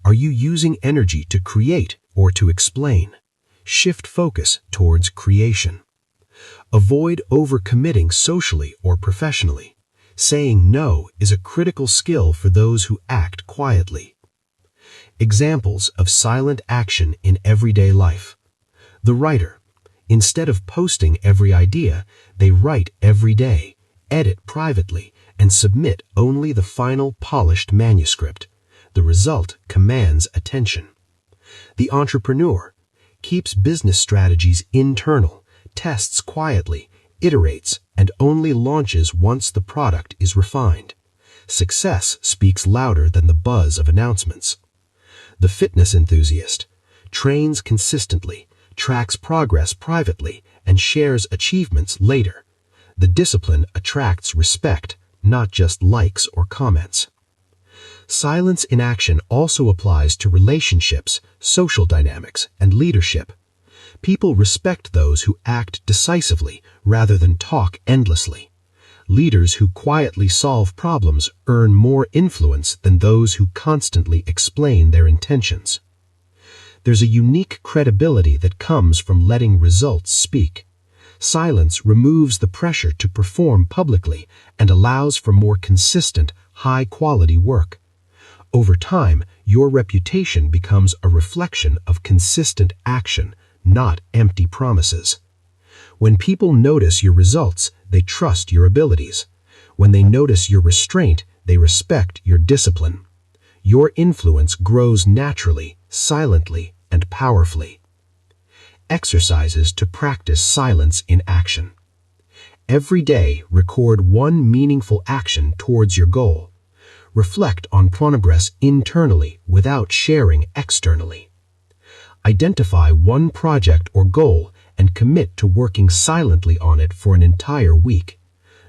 Are you using energy to create or to explain? Shift focus towards creation. Avoid overcommitting socially or professionally. Saying no is a critical skill for those who act quietly. Examples of silent action in everyday life. The writer. Instead of posting every idea, they write every day, edit privately, and submit only the final polished manuscript. The result commands attention. The entrepreneur keeps business strategies internal, tests quietly, iterates, and only launches once the product is refined. Success speaks louder than the buzz of announcements. the fitness enthusiast, trains consistently, tracks progress privately, and shares achievements later. The discipline attracts respect, not just likes or comments. Silence in action also applies to relationships, social dynamics, and leadership. People respect those who act decisively rather than talk endlessly. Leaders who quietly solve problems earn more influence than those who constantly explain their intentions. There's a unique credibility that comes from letting results speak. Silence removes the pressure to perform publicly and allows for more consistent, high-quality work. Over time, your reputation becomes a reflection of consistent action, not empty promises. When people notice your results, they trust your abilities. When they notice your restraint, they respect your discipline. Your influence grows naturally, silently, and powerfully. Exercises to practice silence in action. Every day, record one meaningful action towards your goal. Reflect on progress internally without sharing externally. Identify one project or goal and commit to working silently on it for an entire week.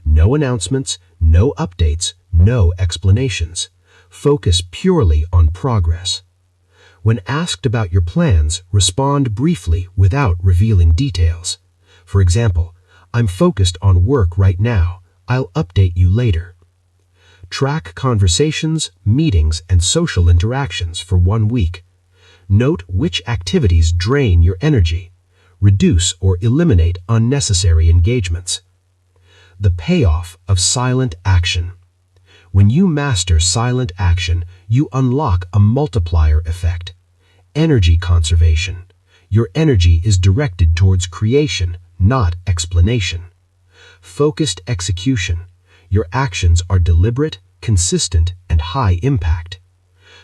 No announcements, no updates, no explanations. Focus purely on progress. When asked about your plans, respond briefly without revealing details. For example, "I'm focused on work right now. I'll update you later." Track conversations, meetings, and social interactions for 1 week. Note which activities drain your energy. Reduce or eliminate unnecessary engagements. The payoff of silent action. When you master silent action, you unlock a multiplier effect. Energy conservation. Your energy is directed towards creation, not explanation. Focused execution. Your actions are deliberate, consistent, and high impact.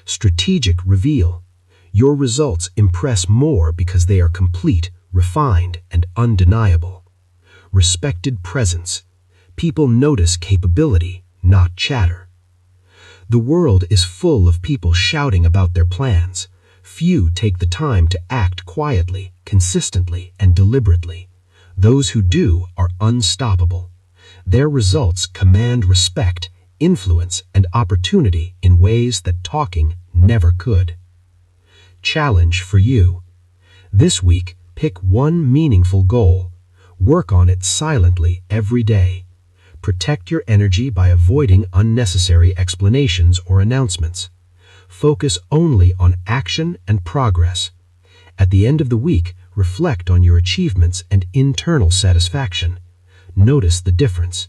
Strategic reveal. Your results impress more because they are complete, refined, and undeniable. Respected presence. People notice capability, not chatter. The world is full of people shouting about their plans. Few take the time to act quietly, consistently, and deliberately. Those who do are unstoppable. Their results command respect, influence, and opportunity in ways that talking never could. Challenge for you. This week, pick one meaningful goal. Work on it silently every day. Protect your energy by avoiding unnecessary explanations or announcements. Focus only on action and progress. At the end of the week, reflect on your achievements and internal satisfaction. Notice the difference.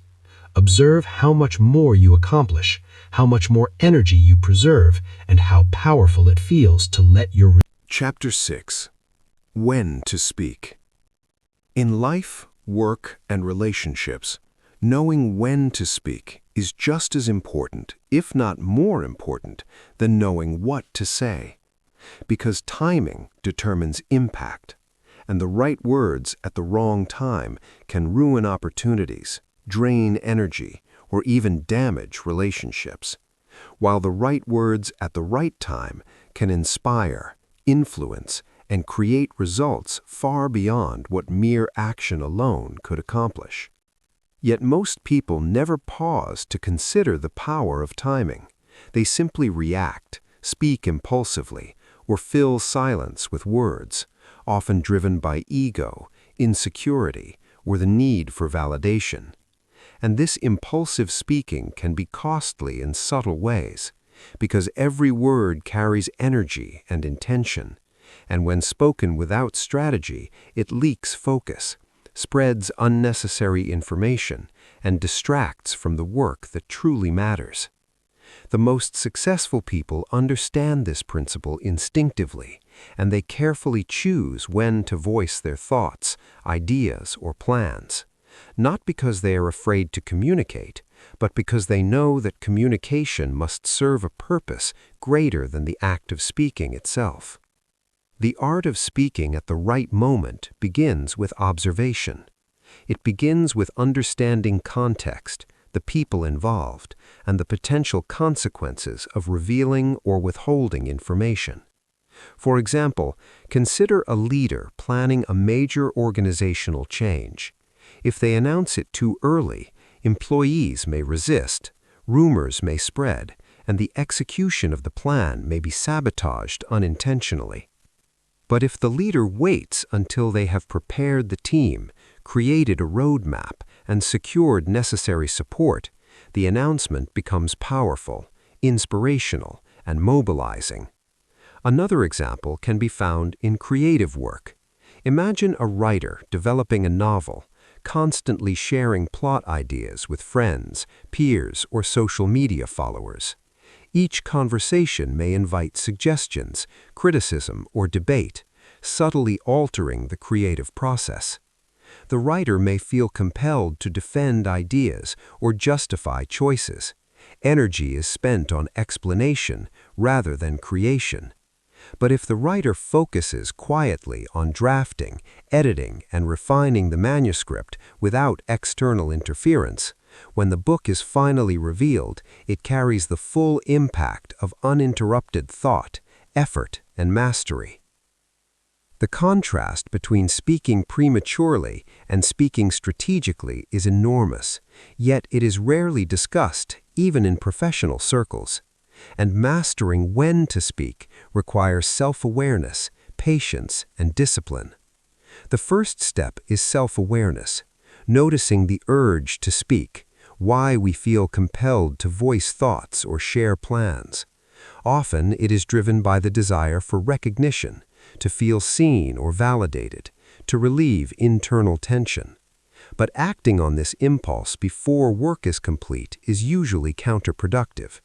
Observe how much more you accomplish, how much more energy you preserve, and how powerful it feels to let your... Chapter 6. When to speak. In life, work, and relationships, knowing when to speak is just as important, if not more important, than knowing what to say. Because timing determines impact, and the right words at the wrong time can ruin opportunities, drain energy, or even damage relationships, while the right words at the right time can inspire, influence, and create results far beyond what mere action alone could accomplish. Yet most people never pause to consider the power of timing. They simply react, speak impulsively, or fill silence with words, often driven by ego, insecurity, or the need for validation. And this impulsive speaking can be costly in subtle ways, because every word carries energy and intention, and when spoken without strategy, it leaks focus, spreads unnecessary information, and distracts from the work that truly matters. The most successful people understand this principle instinctively, and they carefully choose when to voice their thoughts, ideas, or plans, not because they are afraid to communicate, but because they know that communication must serve a purpose greater than the act of speaking itself. The art of speaking at the right moment begins with observation. It begins with understanding context, the people involved, and the potential consequences of revealing or withholding information. For example, consider a leader planning a major organizational change. If they announce it too early, employees may resist, rumors may spread, and the execution of the plan may be sabotaged unintentionally. But if the leader waits until they have prepared the team, created a roadmap, and secured necessary support, the announcement becomes powerful, inspirational, and mobilizing. Another example can be found in creative work. Imagine a writer developing a novel, constantly sharing plot ideas with friends, peers, or social media followers. Each conversation may invite suggestions, criticism, or debate, subtly altering the creative process. The writer may feel compelled to defend ideas or justify choices. Energy is spent on explanation rather than creation. But if the writer focuses quietly on drafting, editing, and refining the manuscript without external interference, when the book is finally revealed, it carries the full impact of uninterrupted thought, effort, and mastery. The contrast between speaking prematurely and speaking strategically is enormous, yet it is rarely discussed, even in professional circles. And mastering when to speak requires self-awareness, patience, and discipline. The first step is self-awareness, noticing the urge to speak, why we feel compelled to voice thoughts or share plans. Often it is driven by the desire for recognition, to feel seen or validated, to relieve internal tension. But acting on this impulse before work is complete is usually counterproductive.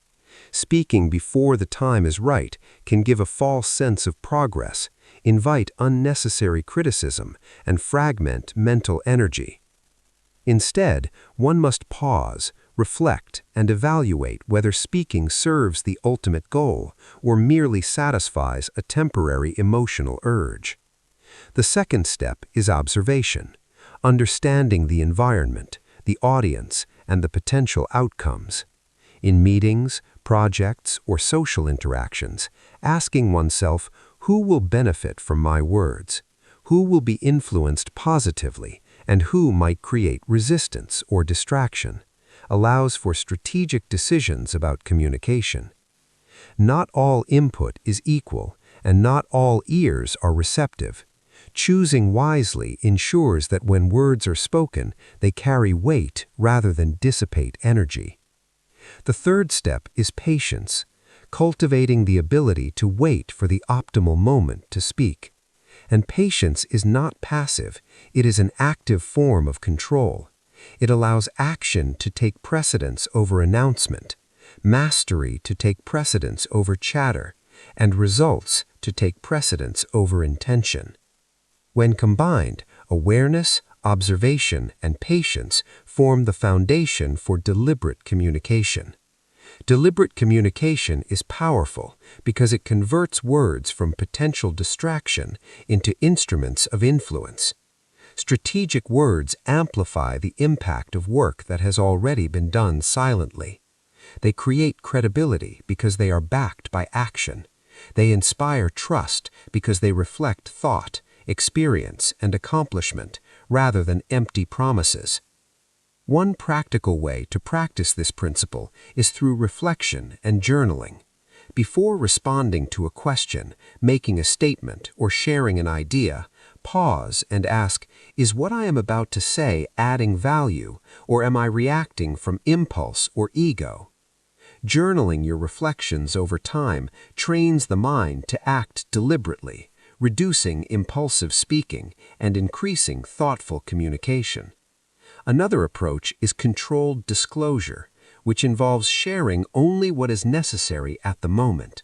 Speaking before the time is right can give a false sense of progress, invite unnecessary criticism, and fragment mental energy. Instead, one must pause, reflect, and evaluate whether speaking serves the ultimate goal or merely satisfies a temporary emotional urge. The second step is observation, understanding the environment, the audience, and the potential outcomes. In meetings, projects, or social interactions, asking oneself, who will benefit from my words? Who will be influenced positively, and who might create resistance or distraction, allows for strategic decisions about communication. Not all input is equal, and not all ears are receptive. Choosing wisely ensures that when words are spoken, they carry weight rather than dissipate energy. The third step is patience, cultivating the ability to wait for the optimal moment to speak. And patience is not passive, it is an active form of control. It allows action to take precedence over announcement, mastery to take precedence over chatter, and results to take precedence over intention. When combined, awareness, observation, and patience form the foundation for deliberate communication. Deliberate communication is powerful because it converts words from potential distraction into instruments of influence. Strategic words amplify the impact of work that has already been done silently. They create credibility because they are backed by action. They inspire trust because they reflect thought, experience, and accomplishment rather than empty promises. One practical way to practice this principle is through reflection and journaling. Before responding to a question, making a statement, or sharing an idea, pause and ask, is what I am about to say adding value, or am I reacting from impulse or ego? Journaling your reflections over time trains the mind to act deliberately, reducing impulsive speaking and increasing thoughtful communication. Another approach is controlled disclosure, which involves sharing only what is necessary at the moment.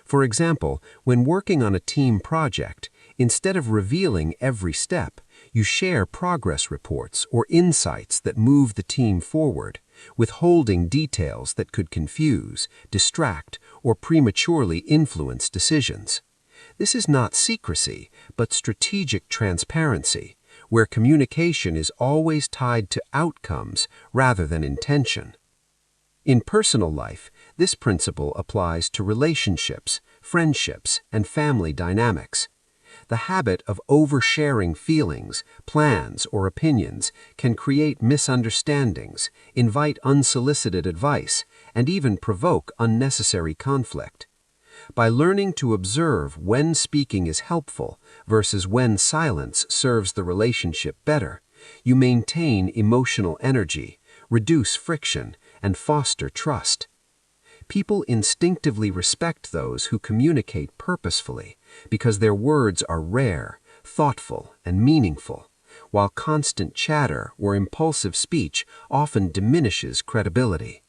For example, when working on a team project, instead of revealing every step, you share progress reports or insights that move the team forward, withholding details that could confuse, distract, or prematurely influence decisions. This is not secrecy, but strategic transparency, where communication is always tied to outcomes rather than intention. In personal life, this principle applies to relationships, friendships, and family dynamics. The habit of oversharing feelings, plans, or opinions can create misunderstandings, invite unsolicited advice, and even provoke unnecessary conflict. By learning to observe when speaking is helpful versus when silence serves the relationship better, you maintain emotional energy, reduce friction, and foster trust. People instinctively respect those who communicate purposefully because their words are rare, thoughtful, and meaningful, while constant chatter or impulsive speech often diminishes credibility.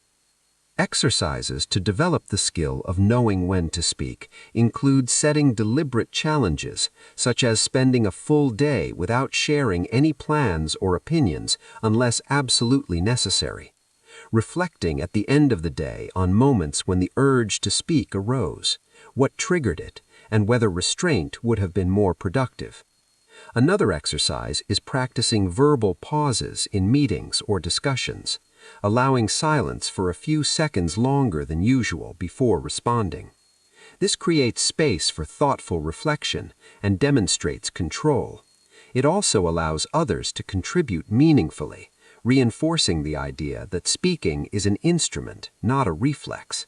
Exercises to develop the skill of knowing when to speak include setting deliberate challenges, such as spending a full day without sharing any plans or opinions unless absolutely necessary. Reflecting at the end of the day on moments when the urge to speak arose, what triggered it, and whether restraint would have been more productive. Another exercise is practicing verbal pauses in meetings or discussions, allowing silence for a few seconds longer than usual before responding. This creates space for thoughtful reflection and demonstrates control. It also allows others to contribute meaningfully, reinforcing the idea that speaking is an instrument, not a reflex.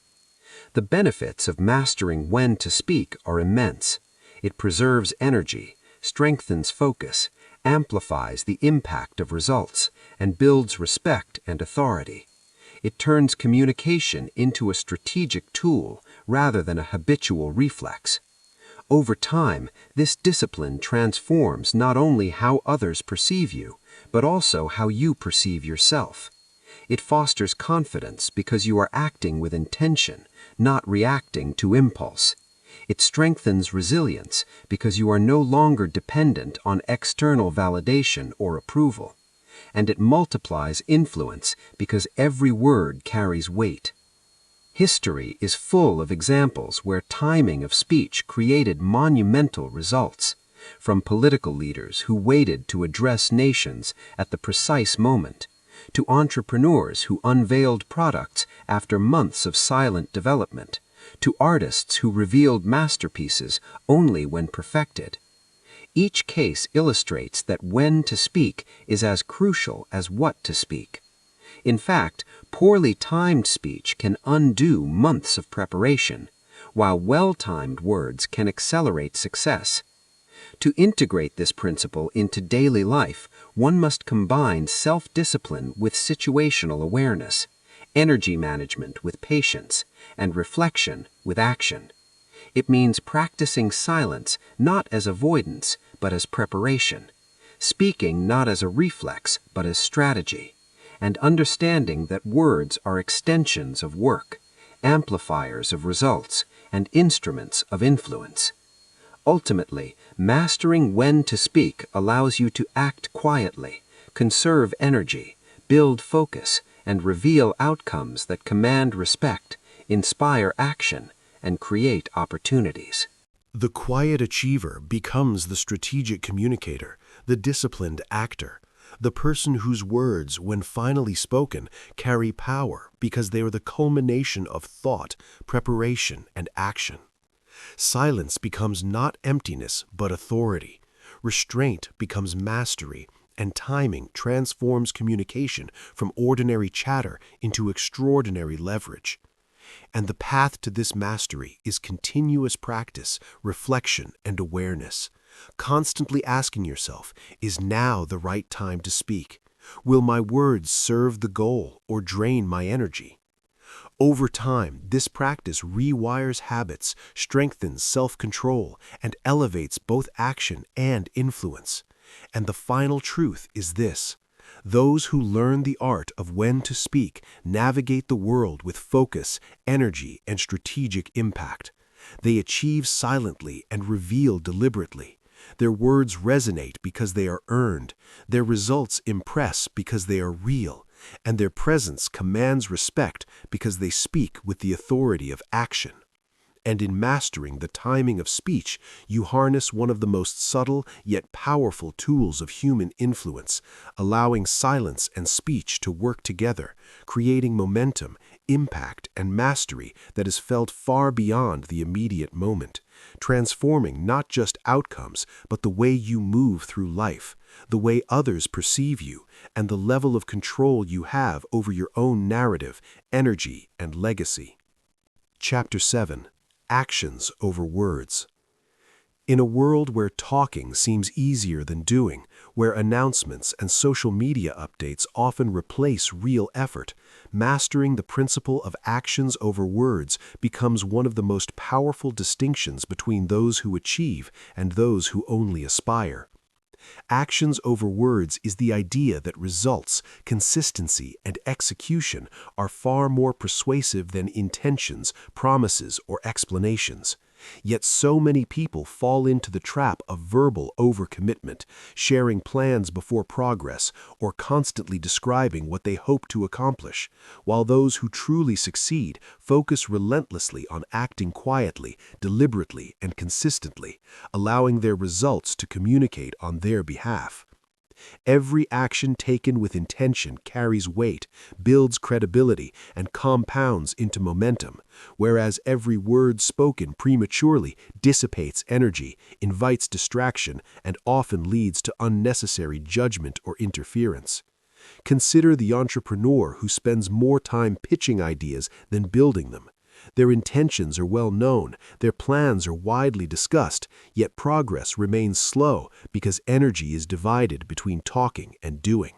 The benefits of mastering when to speak are immense. It preserves energy, strengthens focus, amplifies the impact of results, and builds respect and authority. It turns communication into a strategic tool rather than a habitual reflex. Over time, this discipline transforms not only how others perceive you, but also how you perceive yourself. It fosters confidence because you are acting with intention, not reacting to impulse. It strengthens resilience because you are no longer dependent on external validation or approval. And it multiplies influence because every word carries weight. History is full of examples where timing of speech created monumental results, from political leaders who waited to address nations at the precise moment, to entrepreneurs who unveiled products after months of silent development, to artists who revealed masterpieces only when perfected. Each case illustrates that when to speak is as crucial as what to speak. In fact, poorly timed speech can undo months of preparation, while well-timed words can accelerate success. To integrate this principle into daily life, one must combine self-discipline with situational awareness, energy management with patience, and reflection with action. It means practicing silence not as avoidance, but as preparation, speaking not as a reflex, but as strategy, and understanding that words are extensions of work, amplifiers of results, and instruments of influence. Ultimately, mastering when to speak allows you to act quietly, conserve energy, build focus, and reveal outcomes that command respect, inspire action, and create opportunities. The quiet achiever becomes the strategic communicator, the disciplined actor, the person whose words, when finally spoken, carry power because they are the culmination of thought, preparation, and action. Silence becomes not emptiness but authority. Restraint becomes mastery, and timing transforms communication from ordinary chatter into extraordinary leverage. And the path to this mastery is continuous practice, reflection, and awareness. Constantly asking yourself, is now the right time to speak? Will my words serve the goal or drain my energy? Over time, this practice rewires habits, strengthens self-control, and elevates both action and influence. And the final truth is this: those who learn the art of when to speak navigate the world with focus, energy, and strategic impact. They achieve silently and reveal deliberately. Their words resonate because they are earned. Their results impress because they are real. And their presence commands respect because they speak with the authority of action. And in mastering the timing of speech, you harness one of the most subtle yet powerful tools of human influence, allowing silence and speech to work together, creating momentum, impact, and mastery that is felt far beyond the immediate moment, transforming not just outcomes, but the way you move through life, the way others perceive you, and the level of control you have over your own narrative, energy, and legacy. Chapter 7. Actions over words. In a world where talking seems easier than doing, where announcements and social media updates often replace real effort, mastering the principle of actions over words becomes one of the most powerful distinctions between those who achieve and those who only aspire. Actions over words is the idea that results, consistency, and execution are far more persuasive than intentions, promises, or explanations. Yet so many people fall into the trap of verbal overcommitment, sharing plans before progress, or constantly describing what they hope to accomplish, while those who truly succeed focus relentlessly on acting quietly, deliberately, and consistently, allowing their results to communicate on their behalf. Every action taken with intention carries weight, builds credibility, and compounds into momentum, whereas every word spoken prematurely dissipates energy, invites distraction, and often leads to unnecessary judgment or interference. Consider the entrepreneur who spends more time pitching ideas than building them. Their intentions are well known, their plans are widely discussed, yet progress remains slow because energy is divided between talking and doing.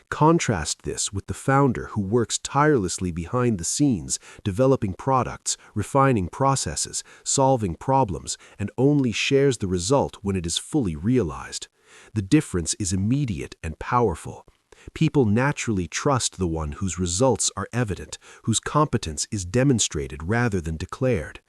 Contrast this with the founder who works tirelessly behind the scenes, developing products, refining processes, solving problems, and only shares the result when it is fully realized. The difference is immediate and powerful. People naturally trust the one whose results are evident, whose competence is demonstrated rather than declared.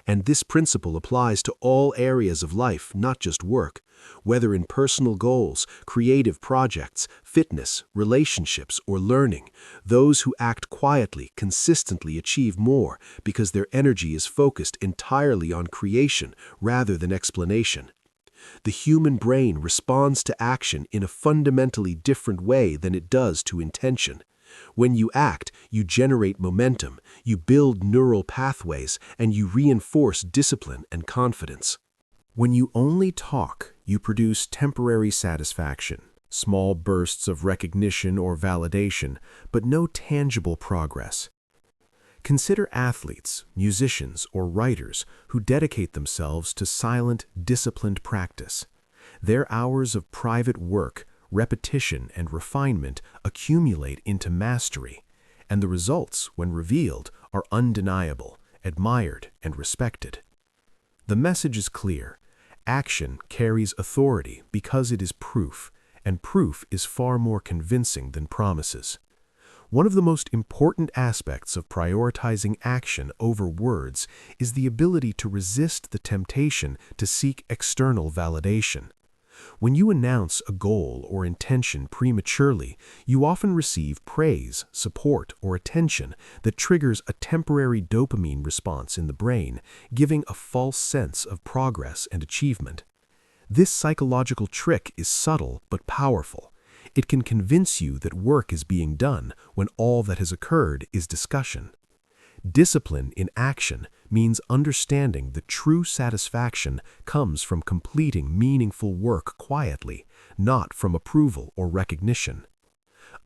And this principle applies to all areas of life, not just work. Whether in personal goals, creative projects, fitness, relationships, or learning, those who act quietly consistently achieve more because their energy is focused entirely on creation rather than explanation. The human brain responds to action in a fundamentally different way than it does to intention. When you act, you generate momentum, you build neural pathways, and you reinforce discipline and confidence. When you only talk, you produce temporary satisfaction, small bursts of recognition or validation, but no tangible progress. Consider athletes, musicians, or writers who dedicate themselves to silent, disciplined practice. Their hours of private work, repetition, and refinement accumulate into mastery, and the results, when revealed, are undeniable, admired, and respected. The message is clear. Action carries authority because it is proof, and proof is far more convincing than promises. One of the most important aspects of prioritizing action over words is the ability to resist the temptation to seek external validation. When you announce a goal or intention prematurely, you often receive praise, support, or attention that triggers a temporary dopamine response in the brain, giving a false sense of progress and achievement. This psychological trick is subtle but powerful. It can convince you that work is being done when all that has occurred is discussion. Discipline in action means understanding that true satisfaction comes from completing meaningful work quietly, not from approval or recognition.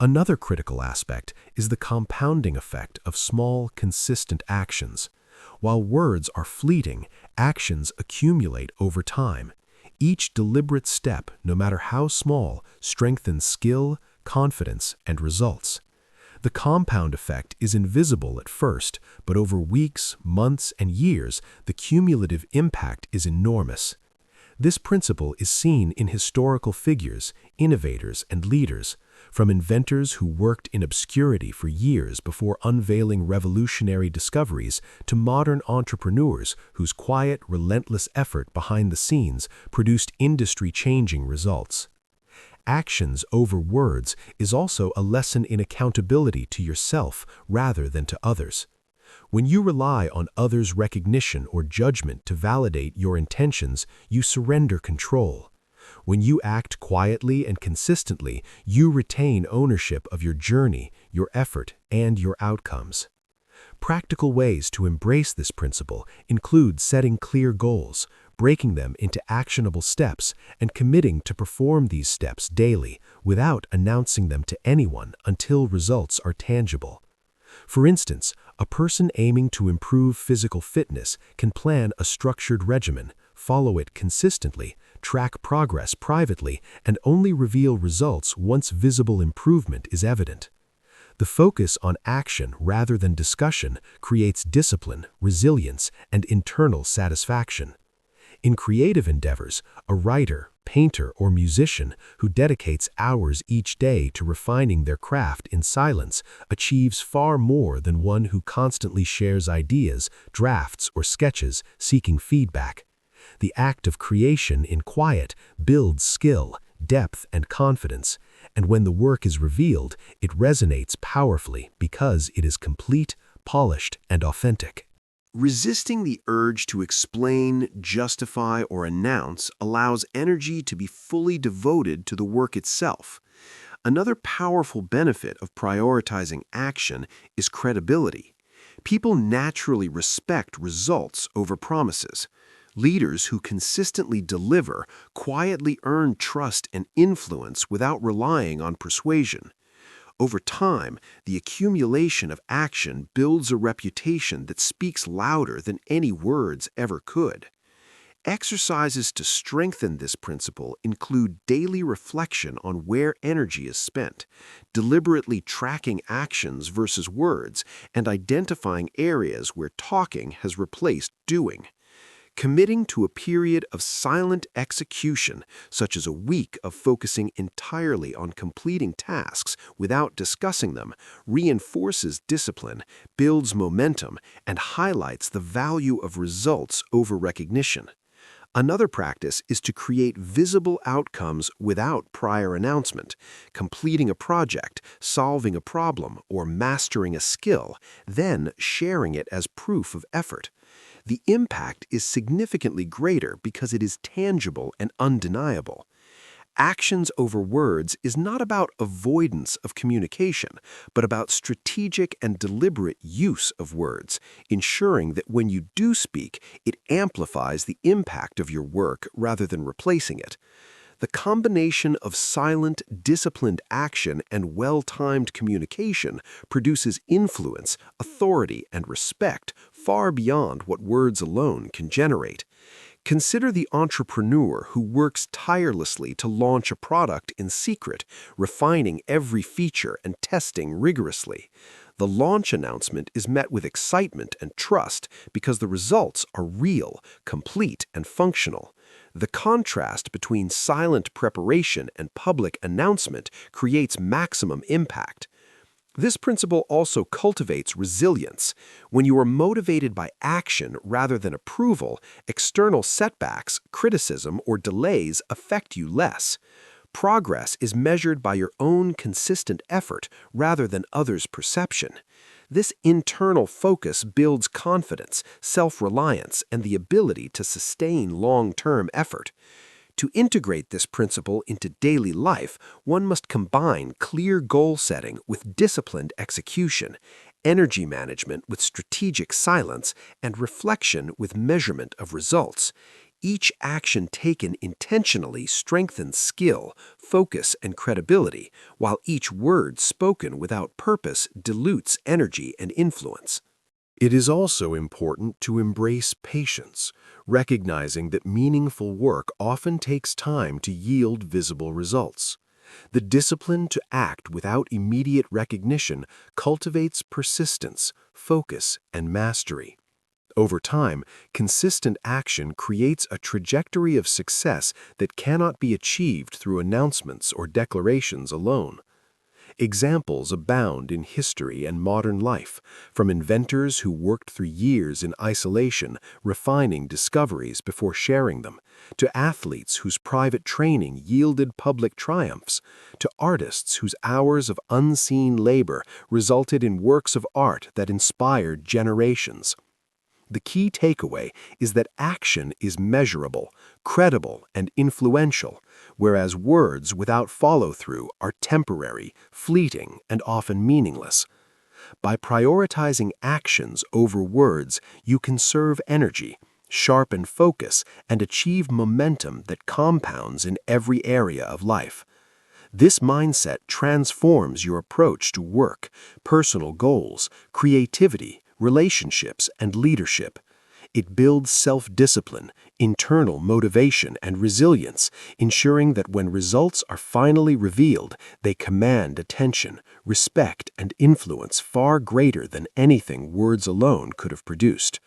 Another critical aspect is the compounding effect of small, consistent actions. While words are fleeting, actions accumulate over time. Each deliberate step, no matter how small, strengthens skill, confidence, and results. The compound effect is invisible at first, but over weeks, months, and years, the cumulative impact is enormous. This principle is seen in historical figures, innovators, and leaders, from inventors who worked in obscurity for years before unveiling revolutionary discoveries to modern entrepreneurs whose quiet, relentless effort behind the scenes produced industry-changing results. Actions over words is also a lesson in accountability to yourself rather than to others. When you rely on others' recognition or judgment to validate your intentions, you surrender control. When you act quietly and consistently, you retain ownership of your journey, your effort, and your outcomes. Practical ways to embrace this principle include setting clear goals, breaking them into actionable steps, and committing to perform these steps daily without announcing them to anyone until results are tangible. For instance, a person aiming to improve physical fitness can plan a structured regimen, follow it consistently, track progress privately, and only reveal results once visible improvement is evident. The focus on action rather than discussion creates discipline, resilience, and internal satisfaction. In creative endeavors, a writer, painter, or musician who dedicates hours each day to refining their craft in silence achieves far more than one who constantly shares ideas, drafts, or sketches seeking feedback. The act of creation in quiet builds skill, depth, and confidence, and when the work is revealed, it resonates powerfully because it is complete, polished, and authentic. Resisting the urge to explain, justify, or announce allows energy to be fully devoted to the work itself. Another powerful benefit of prioritizing action is credibility. People naturally respect results over promises. Leaders who consistently deliver quietly earn trust and influence without relying on persuasion. Over time, the accumulation of action builds a reputation that speaks louder than any words ever could. Exercises to strengthen this principle include daily reflection on where energy is spent, deliberately tracking actions versus words, and identifying areas where talking has replaced doing. Committing to a period of silent execution, such as a week of focusing entirely on completing tasks without discussing them, reinforces discipline, builds momentum, and highlights the value of results over recognition. Another practice is to create visible outcomes without prior announcement. Completing a project, solving a problem, or mastering a skill, then sharing it as proof of effort. The impact is significantly greater because it is tangible and undeniable. Actions over words is not about avoidance of communication, but about strategic and deliberate use of words, ensuring that when you do speak, it amplifies the impact of your work rather than replacing it. The combination of silent, disciplined action and well-timed communication produces influence, authority, and respect far beyond what words alone can generate. Consider the entrepreneur who works tirelessly to launch a product in secret, refining every feature and testing rigorously. The launch announcement is met with excitement and trust because the results are real, complete, and functional. The contrast between silent preparation and public announcement creates maximum impact. This principle also cultivates resilience. When you are motivated by action rather than approval, external setbacks, criticism, or delays affect you less. Progress is measured by your own consistent effort rather than others' perception. This internal focus builds confidence, self-reliance, and the ability to sustain long-term effort. To integrate this principle into daily life, one must combine clear goal setting with disciplined execution, energy management with strategic silence, and reflection with measurement of results. Each action taken intentionally strengthens skill, focus, and credibility, while each word spoken without purpose dilutes energy and influence. It is also important to embrace patience, recognizing that meaningful work often takes time to yield visible results. The discipline to act without immediate recognition cultivates persistence, focus, and mastery. Over time, consistent action creates a trajectory of success that cannot be achieved through announcements or declarations alone. Examples abound in history and modern life, from inventors who worked through years in isolation, refining discoveries before sharing them, to athletes whose private training yielded public triumphs, to artists whose hours of unseen labor resulted in works of art that inspired generations. The key takeaway is that action is measurable, credible, and influential, whereas words without follow-through are temporary, fleeting, and often meaningless. By prioritizing actions over words, you conserve energy, sharpen focus, and achieve momentum that compounds in every area of life. This mindset transforms your approach to work, personal goals, creativity, relationships, and leadership. It builds self-discipline, internal motivation, and resilience, ensuring that when results are finally revealed, they command attention, respect, and influence far greater than anything words alone could have produced.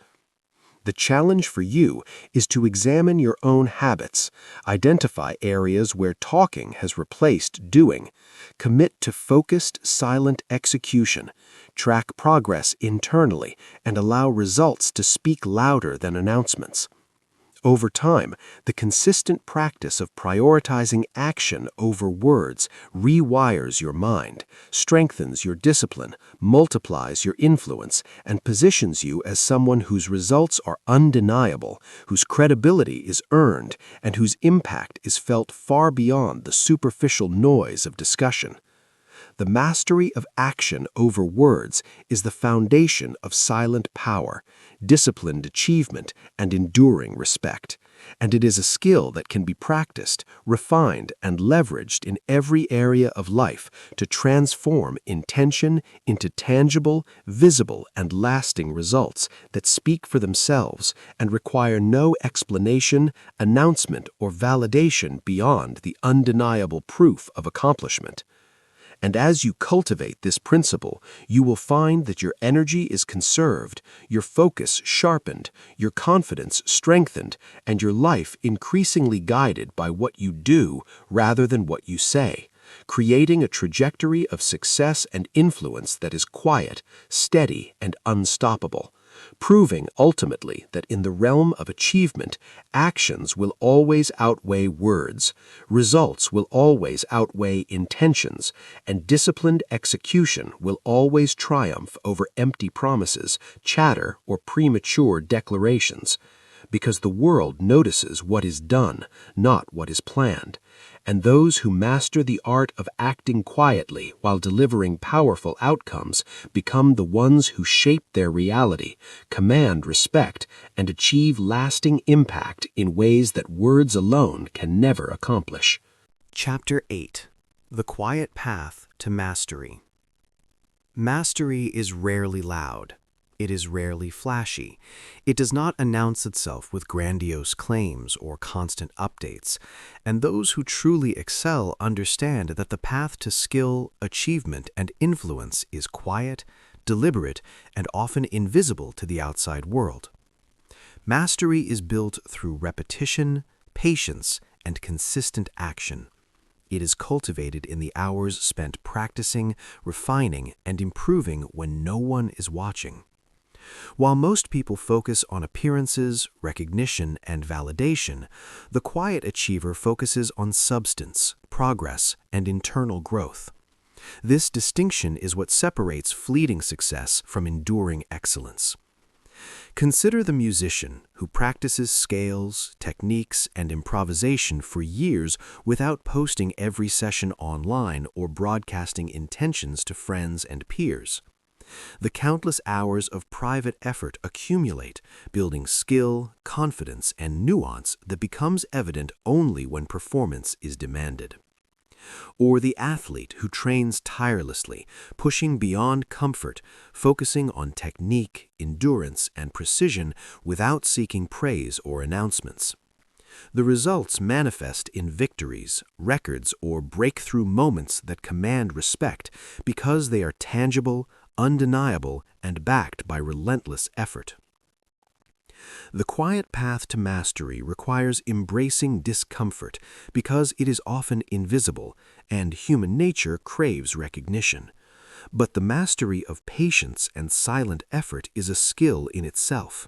The challenge for you is to examine your own habits, identify areas where talking has replaced doing, commit to focused, silent execution, track progress internally, and allow results to speak louder than announcements. Over time, the consistent practice of prioritizing action over words rewires your mind, strengthens your discipline, multiplies your influence, and positions you as someone whose results are undeniable, whose credibility is earned, and whose impact is felt far beyond the superficial noise of discussion. The mastery of action over words is the foundation of silent power, disciplined achievement, and enduring respect. And it is a skill that can be practiced, refined, and leveraged in every area of life to transform intention into tangible, visible, and lasting results that speak for themselves and require no explanation, announcement, or validation beyond the undeniable proof of accomplishment. And as you cultivate this principle, you will find that your energy is conserved, your focus sharpened, your confidence strengthened, and your life increasingly guided by what you do rather than what you say, creating a trajectory of success and influence that is quiet, steady, and unstoppable, proving ultimately that in the realm of achievement, actions will always outweigh words, results will always outweigh intentions, and disciplined execution will always triumph over empty promises, chatter, or premature declarations. Because the world notices what is done, not what is planned. And those who master the art of acting quietly while delivering powerful outcomes become the ones who shape their reality, command respect, and achieve lasting impact in ways that words alone can never accomplish. Chapter 8. The Quiet Path to Mastery. Mastery is rarely loud. It is rarely flashy. It does not announce itself with grandiose claims or constant updates, and those who truly excel understand that the path to skill, achievement, and influence is quiet, deliberate, and often invisible to the outside world. Mastery is built through repetition, patience, and consistent action. It is cultivated in the hours spent practicing, refining, and improving when no one is watching. While most people focus on appearances, recognition, and validation, the quiet achiever focuses on substance, progress, and internal growth. This distinction is what separates fleeting success from enduring excellence. Consider the musician who practices scales, techniques, and improvisation for years without posting every session online or broadcasting intentions to friends and peers. The countless hours of private effort accumulate, building skill, confidence, and nuance that becomes evident only when performance is demanded. Or the athlete who trains tirelessly, pushing beyond comfort, focusing on technique, endurance, and precision without seeking praise or announcements. The results manifest in victories, records, or breakthrough moments that command respect because they are tangible, undeniable, and backed by relentless effort. The quiet path to mastery requires embracing discomfort because it is often invisible and human nature craves recognition. But the mastery of patience and silent effort is a skill in itself.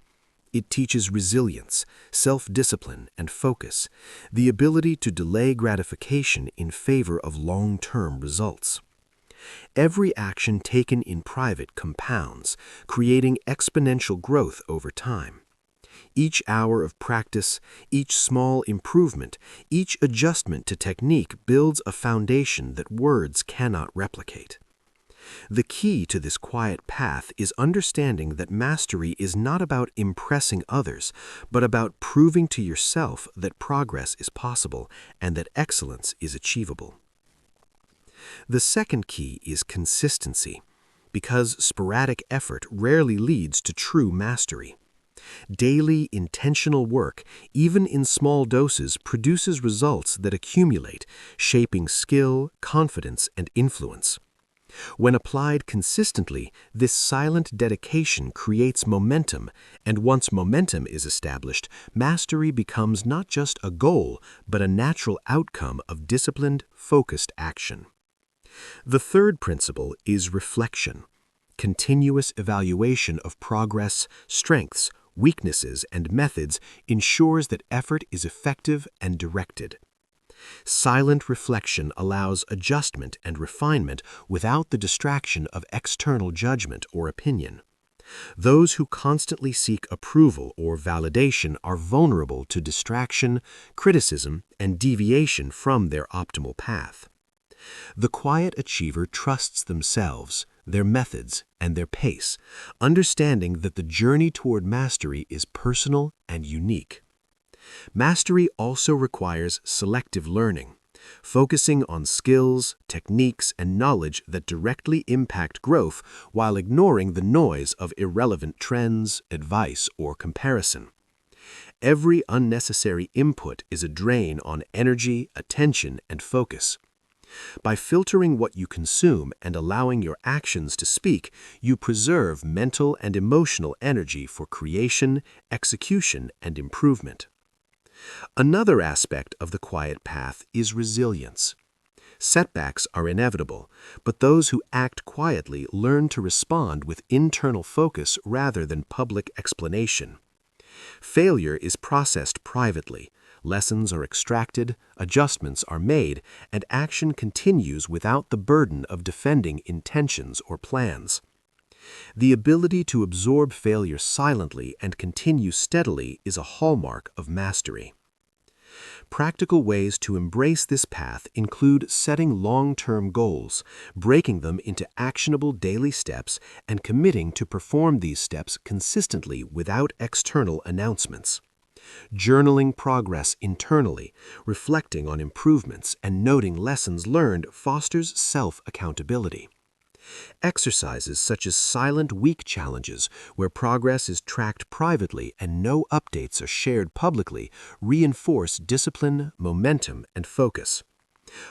It teaches resilience, self-discipline, and focus, the ability to delay gratification in favor of long-term results. Every action taken in private compounds, creating exponential growth over time. Each hour of practice, each small improvement, each adjustment to technique builds a foundation that words cannot replicate. The key to this quiet path is understanding that mastery is not about impressing others, but about proving to yourself that progress is possible and that excellence is achievable. The second key is consistency, because sporadic effort rarely leads to true mastery. Daily, intentional work, even in small doses, produces results that accumulate, shaping skill, confidence, and influence. When applied consistently, this silent dedication creates momentum, and once momentum is established, mastery becomes not just a goal, but a natural outcome of disciplined, focused action. The third principle is reflection. Continuous evaluation of progress, strengths, weaknesses, and methods ensures that effort is effective and directed. Silent reflection allows adjustment and refinement without the distraction of external judgment or opinion. Those who constantly seek approval or validation are vulnerable to distraction, criticism, and deviation from their optimal path. The quiet achiever trusts themselves, their methods, and their pace, understanding that the journey toward mastery is personal and unique. Mastery also requires selective learning, focusing on skills, techniques, and knowledge that directly impact growth while ignoring the noise of irrelevant trends, advice, or comparison. Every unnecessary input is a drain on energy, attention, and focus. By filtering what you consume and allowing your actions to speak, you preserve mental and emotional energy for creation, execution, and improvement. Another aspect of the quiet path is resilience. Setbacks are inevitable, but those who act quietly learn to respond with internal focus rather than public explanation. Failure is processed privately, lessons are extracted, adjustments are made, and action continues without the burden of defending intentions or plans. The ability to absorb failure silently and continue steadily is a hallmark of mastery. Practical ways to embrace this path include setting long-term goals, breaking them into actionable daily steps, and committing to perform these steps consistently without external announcements. Journaling progress internally, reflecting on improvements, and noting lessons learned fosters self-accountability. Exercises such as silent week challenges, where progress is tracked privately and no updates are shared publicly, reinforce discipline, momentum, and focus.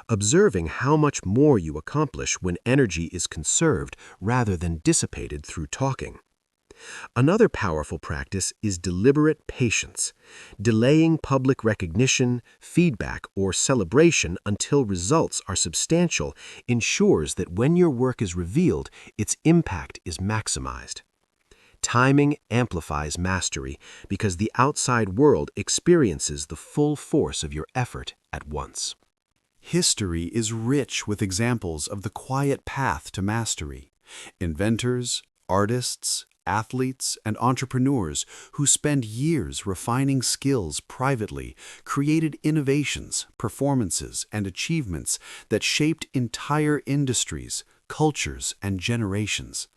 Observing how much more you accomplish when energy is conserved rather than dissipated through talking. Another powerful practice is deliberate patience. Delaying public recognition, feedback, or celebration until results are substantial ensures that when your work is revealed, its impact is maximized. Timing amplifies mastery because the outside world experiences the full force of your effort at once. History is rich with examples of the quiet path to mastery. Inventors, artists, athletes, and entrepreneurs who spend years refining skills privately created innovations, performances, and achievements that shaped entire industries, cultures, and generations.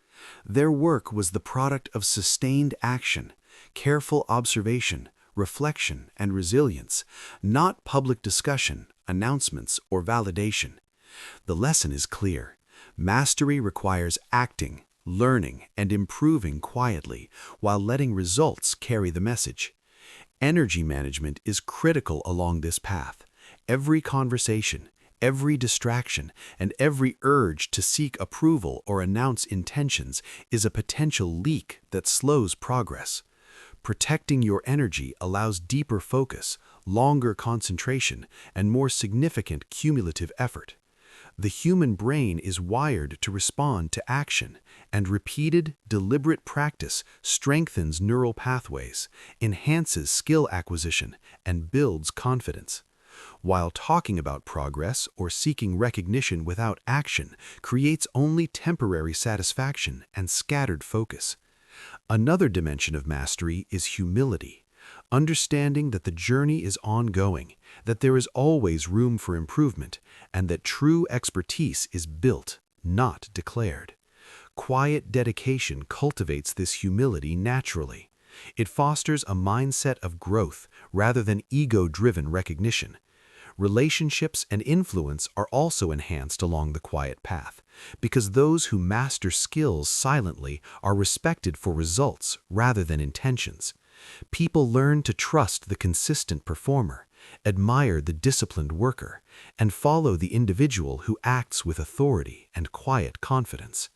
Their work was the product of sustained action, careful observation, reflection, and resilience, not public discussion, announcements, or validation. The lesson is clear. Mastery requires acting, learning, and improving quietly while letting results carry the message. Energy management is critical along this path. Every conversation, every distraction, and every urge to seek approval or announce intentions is a potential leak that slows progress. Protecting your energy allows deeper focus, longer concentration, and more significant cumulative effort. The human brain is wired to respond to action, and repeated, deliberate practice strengthens neural pathways, enhances skill acquisition, and builds confidence. While talking about progress or seeking recognition without action creates only temporary satisfaction and scattered focus. Another dimension of mastery is humility, understanding that the journey is ongoing, that there is always room for improvement, and that true expertise is built, not declared. Quiet dedication cultivates this humility naturally. It fosters a mindset of growth rather than ego-driven recognition. Relationships and influence are also enhanced along the quiet path, because those who master skills silently are respected for results rather than intentions. People learn to trust the consistent performer, admire the disciplined worker, and follow the individual who acts with authority and quiet confidence.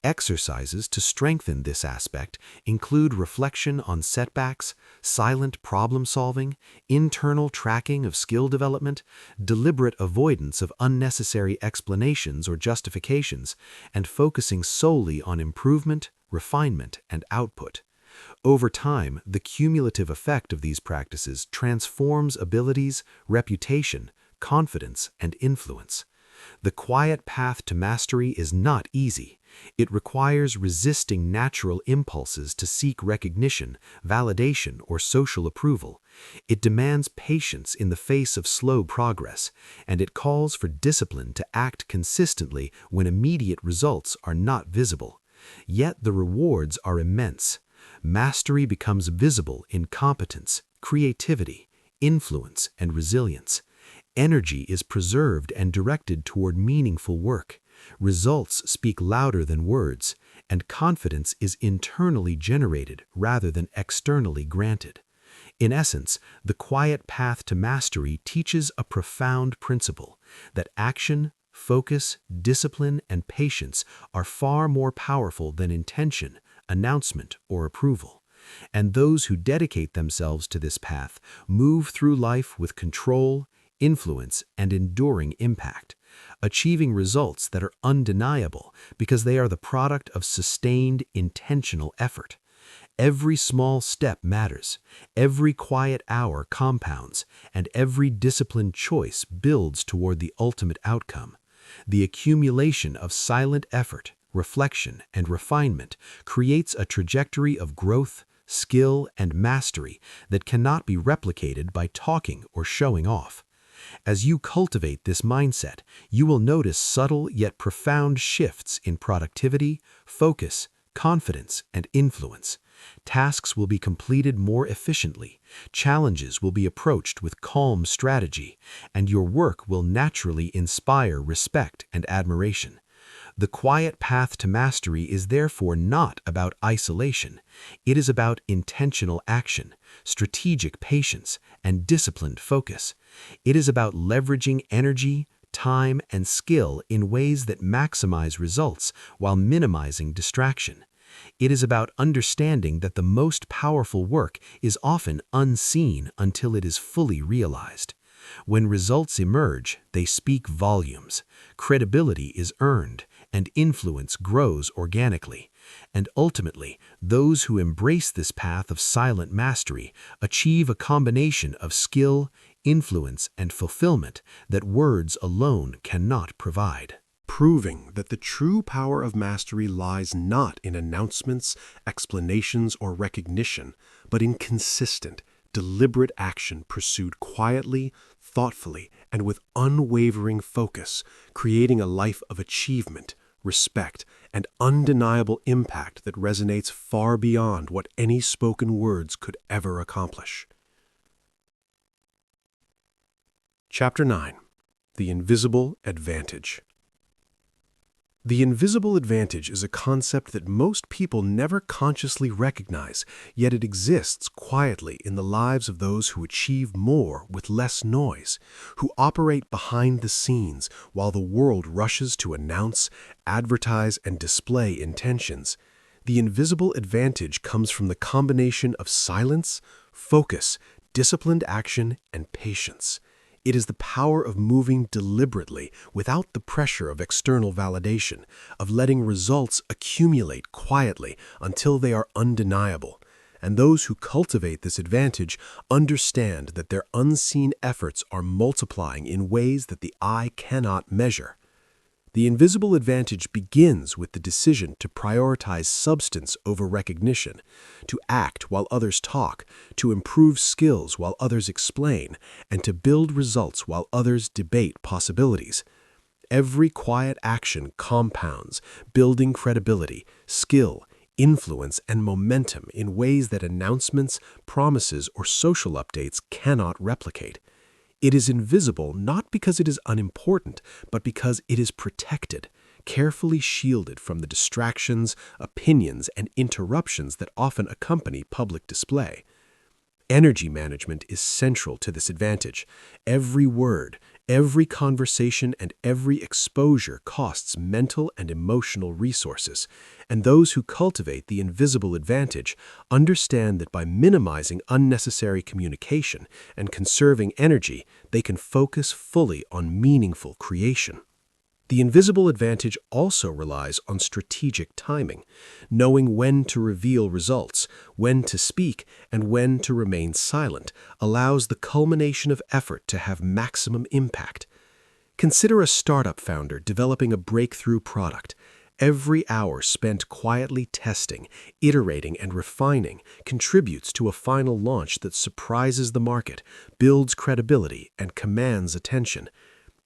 Exercises to strengthen this aspect include reflection on setbacks, silent problem-solving, internal tracking of skill development, deliberate avoidance of unnecessary explanations or justifications, and focusing solely on improvement, refinement, and output. Over time, the cumulative effect of these practices transforms abilities, reputation, confidence, and influence. The quiet path to mastery is not easy. It requires resisting natural impulses to seek recognition, validation, or social approval. It demands patience in the face of slow progress, and it calls for discipline to act consistently when immediate results are not visible. Yet the rewards are immense. Mastery becomes visible in competence, creativity, influence, and resilience. Energy is preserved and directed toward meaningful work. Results speak louder than words, and confidence is internally generated rather than externally granted. In essence, the quiet path to mastery teaches a profound principle that action, focus, discipline, and patience are far more powerful than intention, announcement, or approval. And those who dedicate themselves to this path move through life with control, influence, and enduring impact, achieving results that are undeniable because they are the product of sustained, intentional effort. Every small step matters, every quiet hour compounds, and every disciplined choice builds toward the ultimate outcome. The accumulation of silent effort, reflection, and refinement creates a trajectory of growth, skill, and mastery that cannot be replicated by talking or showing off. As you cultivate this mindset, you will notice subtle yet profound shifts in productivity, focus, confidence, and influence. Tasks will be completed more efficiently, challenges will be approached with calm strategy, and your work will naturally inspire respect and admiration. The quiet path to mastery is therefore not about isolation. It is about intentional action, strategic patience, and disciplined focus. It is about leveraging energy, time, and skill in ways that maximize results while minimizing distraction. It is about understanding that the most powerful work is often unseen until it is fully realized. When results emerge, they speak volumes. Credibility is earned, and influence grows organically. And ultimately, those who embrace this path of silent mastery achieve a combination of skill, influence, and fulfillment that words alone cannot provide. Proving that the true power of mastery lies not in announcements, explanations, or recognition, but in consistent, deliberate action pursued quietly, thoughtfully, and with unwavering focus, creating a life of achievement, respect, and undeniable impact that resonates far beyond what any spoken words could ever accomplish. Chapter 9. The Invisible Advantage. The invisible advantage is a concept that most people never consciously recognize, yet it exists quietly in the lives of those who achieve more with less noise, who operate behind the scenes while the world rushes to announce, advertise, and display intentions. The invisible advantage comes from the combination of silence, focus, disciplined action, and patience. It is the power of moving deliberately without the pressure of external validation, of letting results accumulate quietly until they are undeniable. And those who cultivate this advantage understand that their unseen efforts are multiplying in ways that the eye cannot measure. The invisible advantage begins with the decision to prioritize substance over recognition, to act while others talk, to improve skills while others explain, and to build results while others debate possibilities. Every quiet action compounds, building credibility, skill, influence, and momentum in ways that announcements, promises, or social updates cannot replicate. It is invisible not because it is unimportant, but because it is protected, carefully shielded from the distractions, opinions, and interruptions that often accompany public display. Energy management is central to this advantage. Every word, every conversation, and every exposure costs mental and emotional resources, and those who cultivate the invisible advantage understand that by minimizing unnecessary communication and conserving energy, they can focus fully on meaningful creation. The invisible advantage also relies on strategic timing, knowing when to reveal results, when to speak, and when to remain silent allows the culmination of effort to have maximum impact. Consider a startup founder developing a breakthrough product. Every hour spent quietly testing, iterating, and refining contributes to a final launch that surprises the market, builds credibility, and commands attention.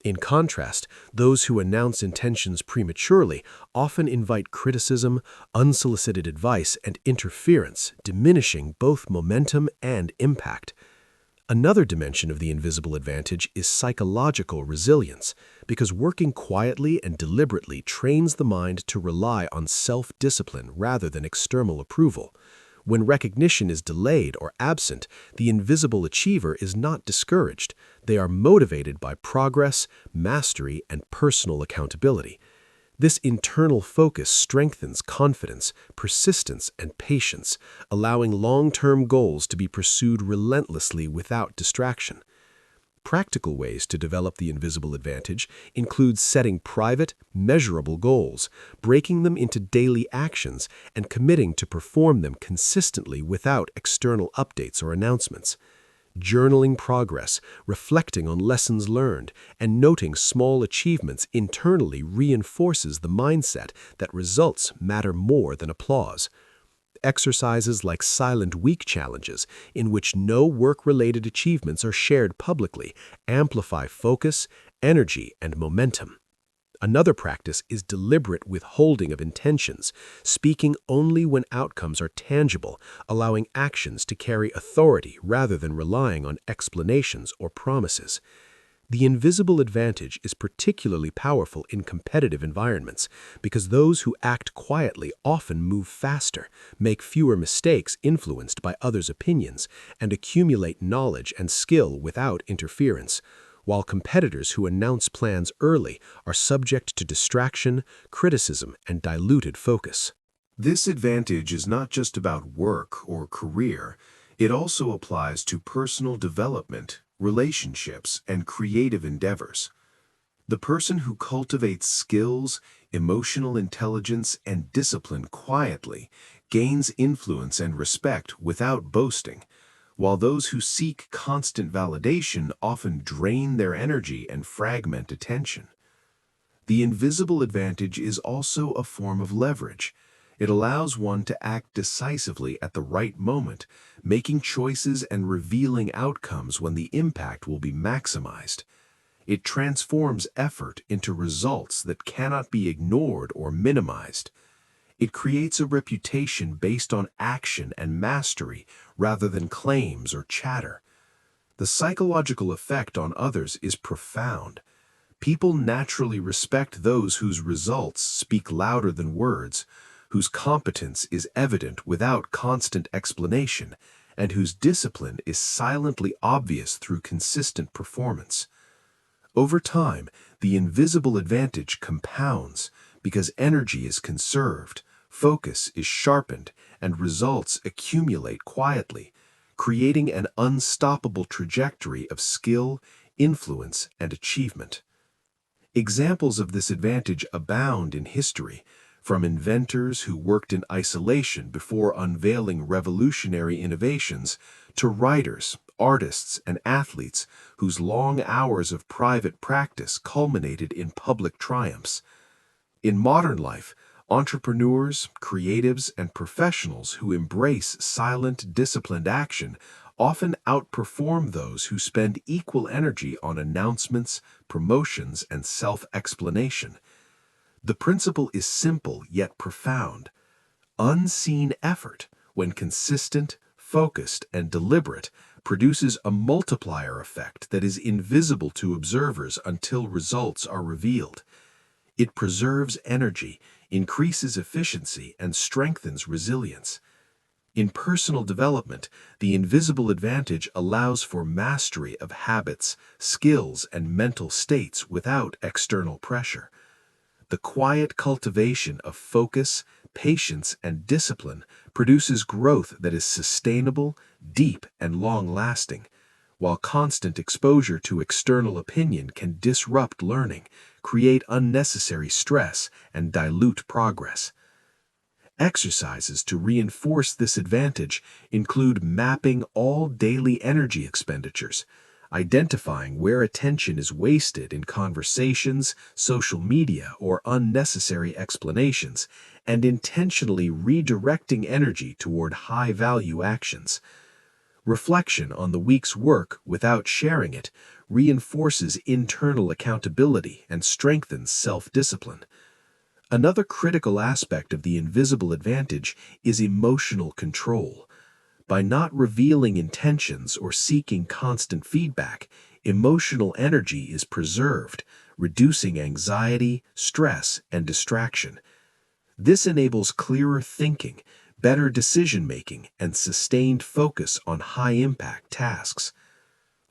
In contrast, those who announce intentions prematurely often invite criticism, unsolicited advice, and interference, diminishing both momentum and impact. Another dimension of the invisible advantage is psychological resilience, because working quietly and deliberately trains the mind to rely on self-discipline rather than external approval. When recognition is delayed or absent, the invisible achiever is not discouraged. They are motivated by progress, mastery, and personal accountability. This internal focus strengthens confidence, persistence, and patience, allowing long-term goals to be pursued relentlessly without distraction. Practical ways to develop the invisible advantage include setting private, measurable goals, breaking them into daily actions, and committing to perform them consistently without external updates or announcements. Journaling progress, reflecting on lessons learned, and noting small achievements internally reinforces the mindset that results matter more than applause. Exercises like silent week challenges, in which no work-related achievements are shared publicly, amplify focus, energy, and momentum. Another practice is deliberate withholding of intentions, speaking only when outcomes are tangible, allowing actions to carry authority rather than relying on explanations or promises. The invisible advantage is particularly powerful in competitive environments because those who act quietly often move faster, make fewer mistakes influenced by others' opinions, and accumulate knowledge and skill without interference, while competitors who announce plans early are subject to distraction, criticism, and diluted focus. This advantage is not just about work or career, it also applies to personal development, relationships, and creative endeavors. The person who cultivates skills, emotional intelligence, and discipline quietly gains influence and respect without boasting, while those who seek constant validation often drain their energy and fragment attention. The invisible advantage is also a form of leverage. It allows one to act decisively at the right moment, making choices and revealing outcomes when the impact will be maximized. It transforms effort into results that cannot be ignored or minimized. It creates a reputation based on action and mastery rather than claims or chatter. The psychological effect on others is profound. People naturally respect those whose results speak louder than words, whose competence is evident without constant explanation, and whose discipline is silently obvious through consistent performance. Over time, the invisible advantage compounds because energy is conserved, focus is sharpened, and results accumulate quietly, creating an unstoppable trajectory of skill, influence, and achievement. Examples of this advantage abound in history, from inventors who worked in isolation before unveiling revolutionary innovations to writers, artists, and athletes whose long hours of private practice culminated in public triumphs. In modern life, entrepreneurs, creatives, and professionals who embrace silent, disciplined action often outperform those who spend equal energy on announcements, promotions, and self-explanation. The principle is simple yet profound. Unseen effort, when consistent, focused, and deliberate, produces a multiplier effect that is invisible to observers until results are revealed. It preserves energy, increases efficiency, and strengthens resilience. In personal development, the invisible advantage allows for mastery of habits, skills, and mental states without external pressure. The quiet cultivation of focus, patience, and discipline produces growth that is sustainable, deep, and long-lasting, while constant exposure to external opinion can disrupt learning, create unnecessary stress, and dilute progress. Exercises to reinforce this advantage include mapping all daily energy expenditures, identifying where attention is wasted in conversations, social media, or unnecessary explanations, and intentionally redirecting energy toward high-value actions. Reflection on the week's work without sharing it reinforces internal accountability and strengthens self-discipline. Another critical aspect of the invisible advantage is emotional control. By not revealing intentions or seeking constant feedback, emotional energy is preserved, reducing anxiety, stress, and distraction. This enables clearer thinking, better decision-making, and sustained focus on high-impact tasks.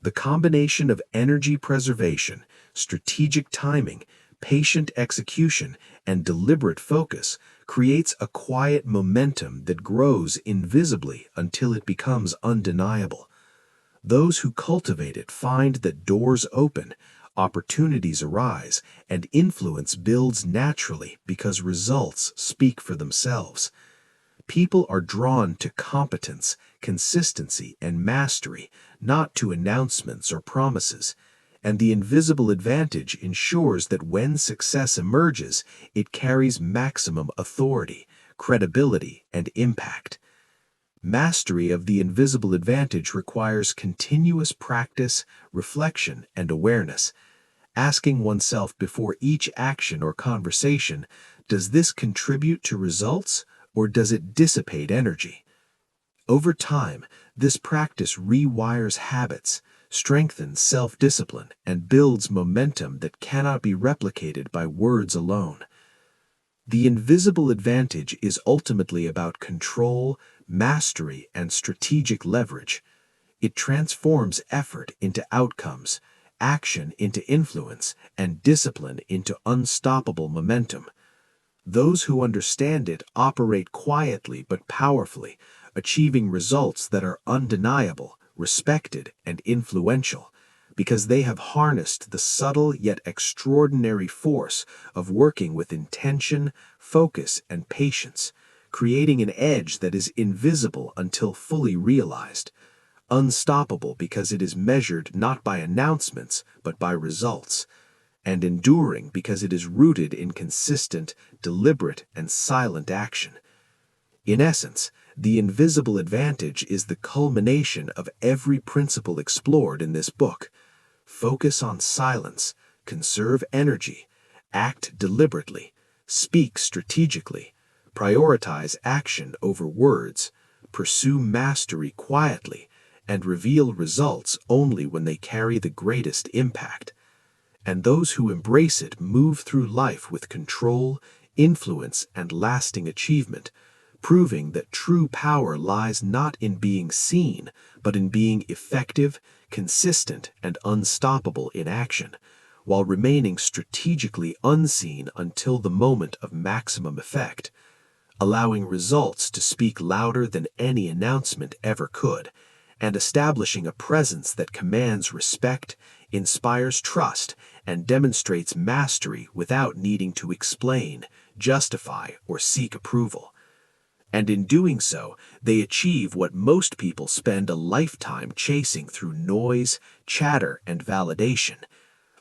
The combination of energy preservation, strategic timing, patient execution, and deliberate focus creates a quiet momentum that grows invisibly until it becomes undeniable. Those who cultivate it find that doors open, opportunities arise, and influence builds naturally because results speak for themselves. People are drawn to competence, consistency, and mastery, not to announcements or promises. And the invisible advantage ensures that when success emerges, it carries maximum authority, credibility, and impact. Mastery of the invisible advantage requires continuous practice, reflection, and awareness. Asking oneself before each action or conversation, does this contribute to results or does it dissipate energy? Over time, this practice rewires habits, strengthens self-discipline, and builds momentum that cannot be replicated by words alone. The invisible advantage is ultimately about control, mastery, and strategic leverage. It transforms effort into outcomes, action into influence, and discipline into unstoppable momentum. Those who understand it operate quietly but powerfully, achieving results that are undeniable, respected, and influential, because they have harnessed the subtle yet extraordinary force of working with intention, focus, and patience, creating an edge that is invisible until fully realized, unstoppable because it is measured not by announcements but by results, and enduring because it is rooted in consistent, deliberate, and silent action. In essence, the invisible advantage is the culmination of every principle explored in this book. Focus on silence, conserve energy, act deliberately, speak strategically, prioritize action over words, pursue mastery quietly, and reveal results only when they carry the greatest impact. And those who embrace it move through life with control, influence, and lasting achievement, proving that true power lies not in being seen, but in being effective, consistent, and unstoppable in action, while remaining strategically unseen until the moment of maximum effect. allowing results to speak louder than any announcement ever could, and establishing a presence that commands respect, inspires trust, and demonstrates mastery without needing to explain, justify, or seek approval. And in doing so, they achieve what most people spend a lifetime chasing through noise, chatter, and validation,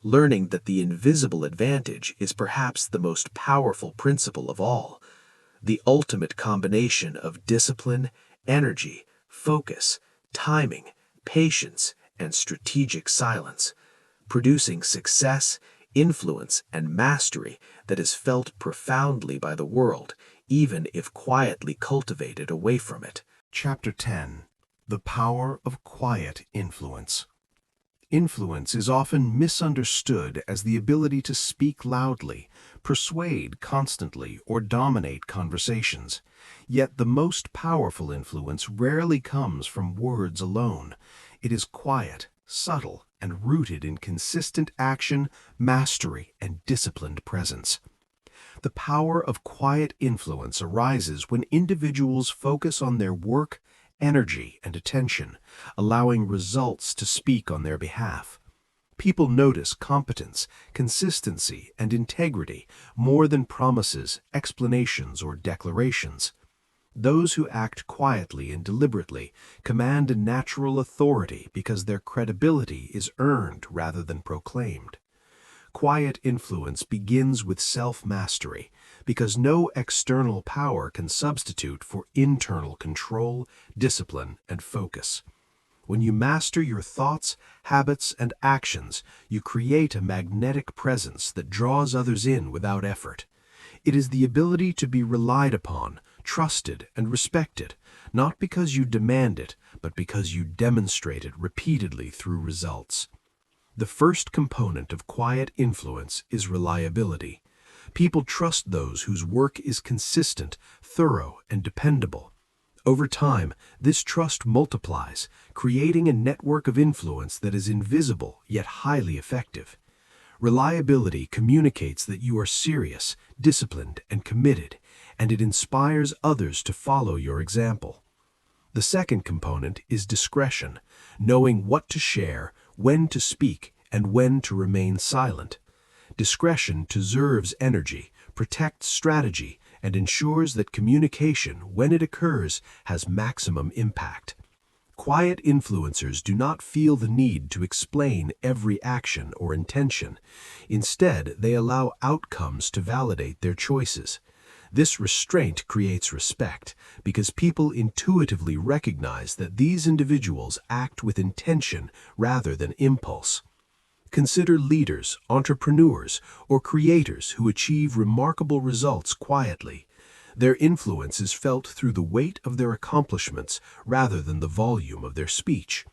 learning that the invisible advantage is perhaps the most powerful principle of all, the ultimate combination of discipline, energy, focus, timing, patience, and strategic silence, producing success, influence, and mastery that is felt profoundly by the world, even if quietly cultivated away from it. Chapter 10. The Power of Quiet Influence. Influence is often misunderstood as the ability to speak loudly, persuade constantly, or dominate conversations. Yet the most powerful influence rarely comes from words alone. It is quiet, subtle, and rooted in consistent action, mastery, and disciplined presence. The power of quiet influence arises when individuals focus on their work, energy, and attention, allowing results to speak on their behalf. People notice competence, consistency, and integrity more than promises, explanations, or declarations. Those who act quietly and deliberately command a natural authority because their credibility is earned rather than proclaimed. Quiet influence begins with self-mastery, because no external power can substitute for internal control, discipline, and focus. When you master your thoughts, habits, and actions, you create a magnetic presence that draws others in without effort. It is the ability to be relied upon, trusted, and respected, not because you demand it, but because you demonstrate it repeatedly through results. The first component of quiet influence is reliability. People trust those whose work is consistent, thorough, and dependable. Over time, this trust multiplies, creating a network of influence that is invisible yet highly effective. Reliability communicates that you are serious, disciplined, and committed, and it inspires others to follow your example. The second component is discretion, knowing what to share, when to speak, and when to remain silent. Discretion preserves energy, protects strategy, and ensures that communication, when it occurs, has maximum impact. Quiet influencers do not feel the need to explain every action or intention. Instead, they allow outcomes to validate their choices. This restraint creates respect because people intuitively recognize that these individuals act with intention rather than impulse. Consider leaders, entrepreneurs, or creators who achieve remarkable results quietly. Their influence is felt through the weight of their accomplishments rather than the volume of their speech.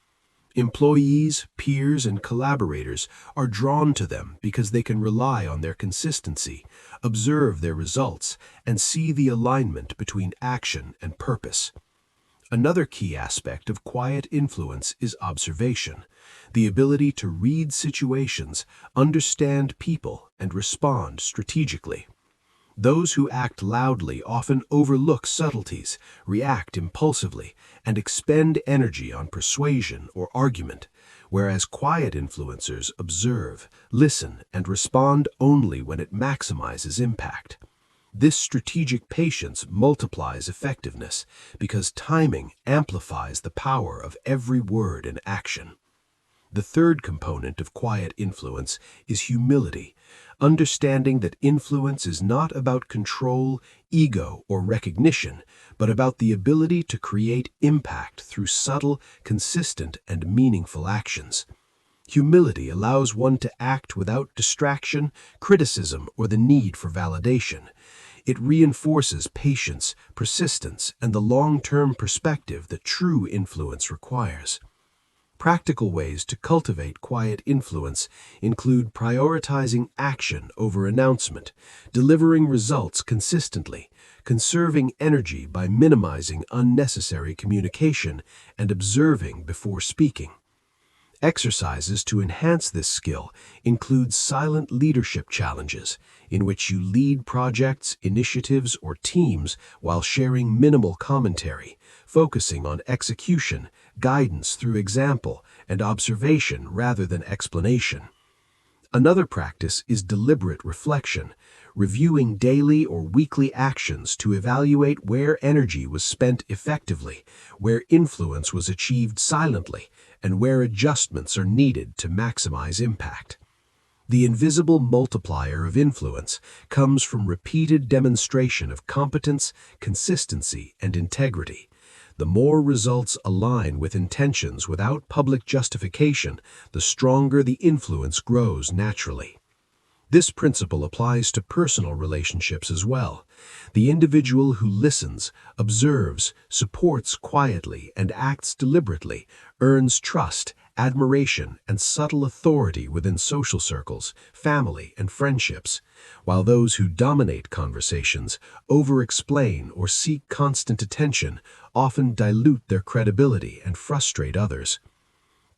Employees, peers, and collaborators are drawn to them because they can rely on their consistency, observe their results, and see the alignment between action and purpose. Another key aspect of quiet influence is observation, the ability to read situations, understand people, and respond strategically. Those who act loudly often overlook subtleties, react impulsively, and expend energy on persuasion or argument, whereas quiet influencers observe, listen, and respond only when it maximizes impact. This strategic patience multiplies effectiveness because timing amplifies the power of every word and action. The third component of quiet influence is humility, understanding that influence is not about control, ego, or recognition, but about the ability to create impact through subtle, consistent, and meaningful actions. Humility allows one to act without distraction, criticism, or the need for validation. It reinforces patience, persistence, and the long-term perspective that true influence requires. Practical ways to cultivate quiet influence include prioritizing action over announcement, delivering results consistently, conserving energy by minimizing unnecessary communication, and observing before speaking. Exercises to enhance this skill include silent leadership challenges, in which you lead projects, initiatives, or teams while sharing minimal commentary, focusing on execution, guidance through example, and observation rather than explanation. Another practice is deliberate reflection, reviewing daily or weekly actions to evaluate where energy was spent effectively, where influence was achieved silently, and where adjustments are needed to maximize impact. The invisible multiplier of influence comes from repeated demonstration of competence, consistency, and integrity. The more results align with intentions without public justification, the stronger the influence grows naturally. This principle applies to personal relationships as well. The individual who listens, observes, supports quietly, and acts deliberately earns trust, admiration, and subtle authority within social circles, family, and friendships, while those who dominate conversations, over-explain, or seek constant attention often dilute their credibility and frustrate others.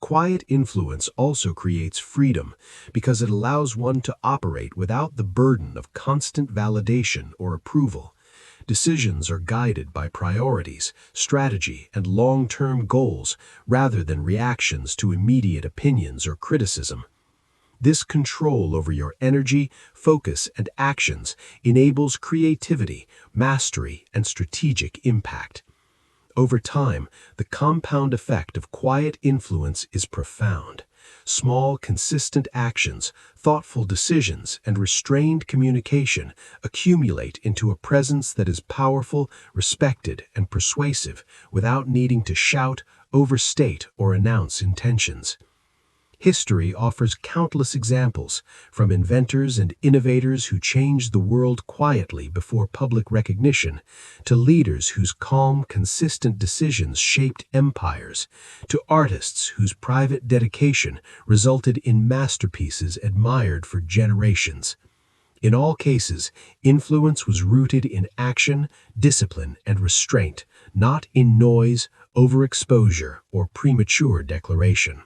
Quiet influence also creates freedom because it allows one to operate without the burden of constant validation or approval. Decisions are guided by priorities, strategy, and long-term goals rather than reactions to immediate opinions or criticism. This control over your energy, focus, and actions enables creativity, mastery, and strategic impact. Over time, the compound effect of quiet influence is profound. Small, consistent actions, thoughtful decisions, and restrained communication accumulate into a presence that is powerful, respected, and persuasive without needing to shout, overstate, or announce intentions. History offers countless examples, from inventors and innovators who changed the world quietly before public recognition, to leaders whose calm, consistent decisions shaped empires, to artists whose private dedication resulted in masterpieces admired for generations. In all cases, influence was rooted in action, discipline, and restraint, not in noise, overexposure, or premature declaration.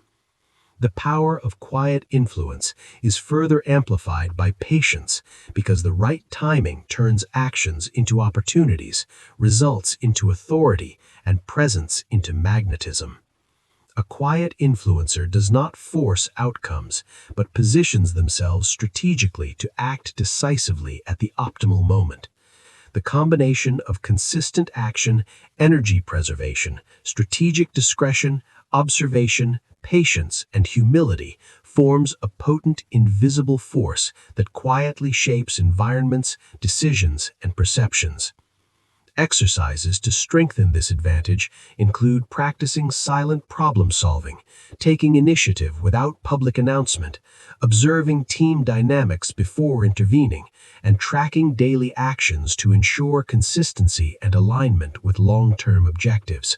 The power of quiet influence is further amplified by patience because the right timing turns actions into opportunities, results into authority, and presence into magnetism. A quiet influencer does not force outcomes, but positions themselves strategically to act decisively at the optimal moment. The combination of consistent action, energy preservation, strategic discretion, observation, patience, and humility forms a potent, invisible force that quietly shapes environments, decisions, and perceptions. Exercises to strengthen this advantage include practicing silent problem-solving, taking initiative without public announcement, observing team dynamics before intervening, and tracking daily actions to ensure consistency and alignment with long-term objectives.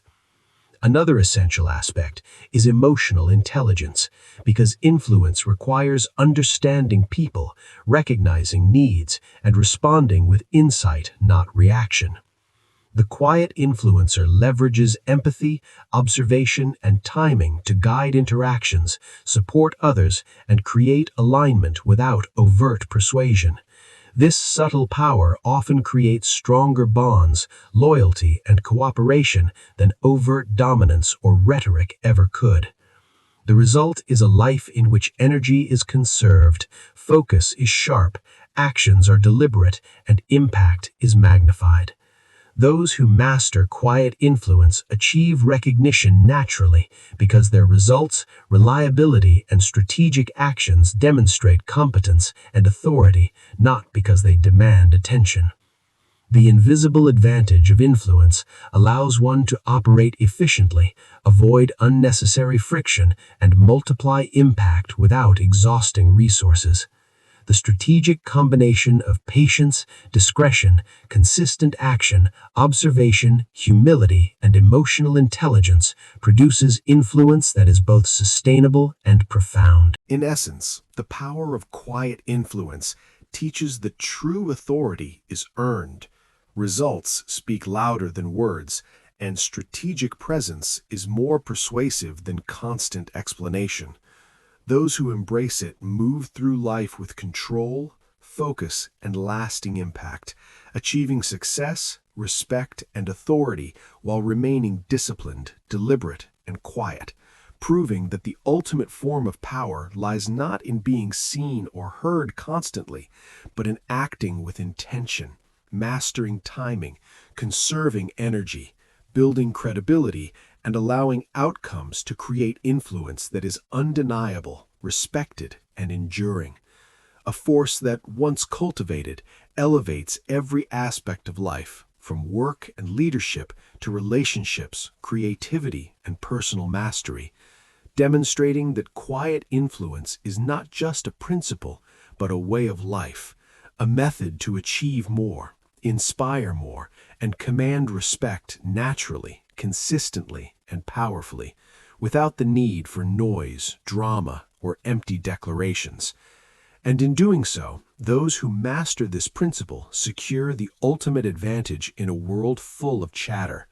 Another essential aspect is emotional intelligence, because influence requires understanding people, recognizing needs, and responding with insight, not reaction. The quiet influencer leverages empathy, observation, and timing to guide interactions, support others, and create alignment without overt persuasion. This subtle power often creates stronger bonds, loyalty, and cooperation than overt dominance or rhetoric ever could. The result is a life in which energy is conserved, focus is sharp, actions are deliberate, and impact is magnified. Those who master quiet influence achieve recognition naturally because their results, reliability, and strategic actions demonstrate competence and authority, not because they demand attention. The invisible advantage of influence allows one to operate efficiently, avoid unnecessary friction, and multiply impact without exhausting resources. The strategic combination of patience, discretion, consistent action, observation, humility, and emotional intelligence produces influence that is both sustainable and profound. In essence, the power of quiet influence teaches that true authority is earned. Results speak louder than words, and strategic presence is more persuasive than constant explanation. Those who embrace it move through life with control, focus, and lasting impact, achieving success, respect, and authority while remaining disciplined, deliberate, and quiet, proving that the ultimate form of power lies not in being seen or heard constantly, but in acting with intention, mastering timing, conserving energy, building credibility, and allowing outcomes to create influence that is undeniable, respected, and enduring. A force that, once cultivated, elevates every aspect of life, from work and leadership to relationships, creativity, and personal mastery, demonstrating that quiet influence is not just a principle, but a way of life, a method to achieve more, inspire more, and command respect naturally, consistently, and powerfully, without the need for noise, drama, or empty declarations. And in doing so, those who master this principle secure the ultimate advantage in a world full of chatter,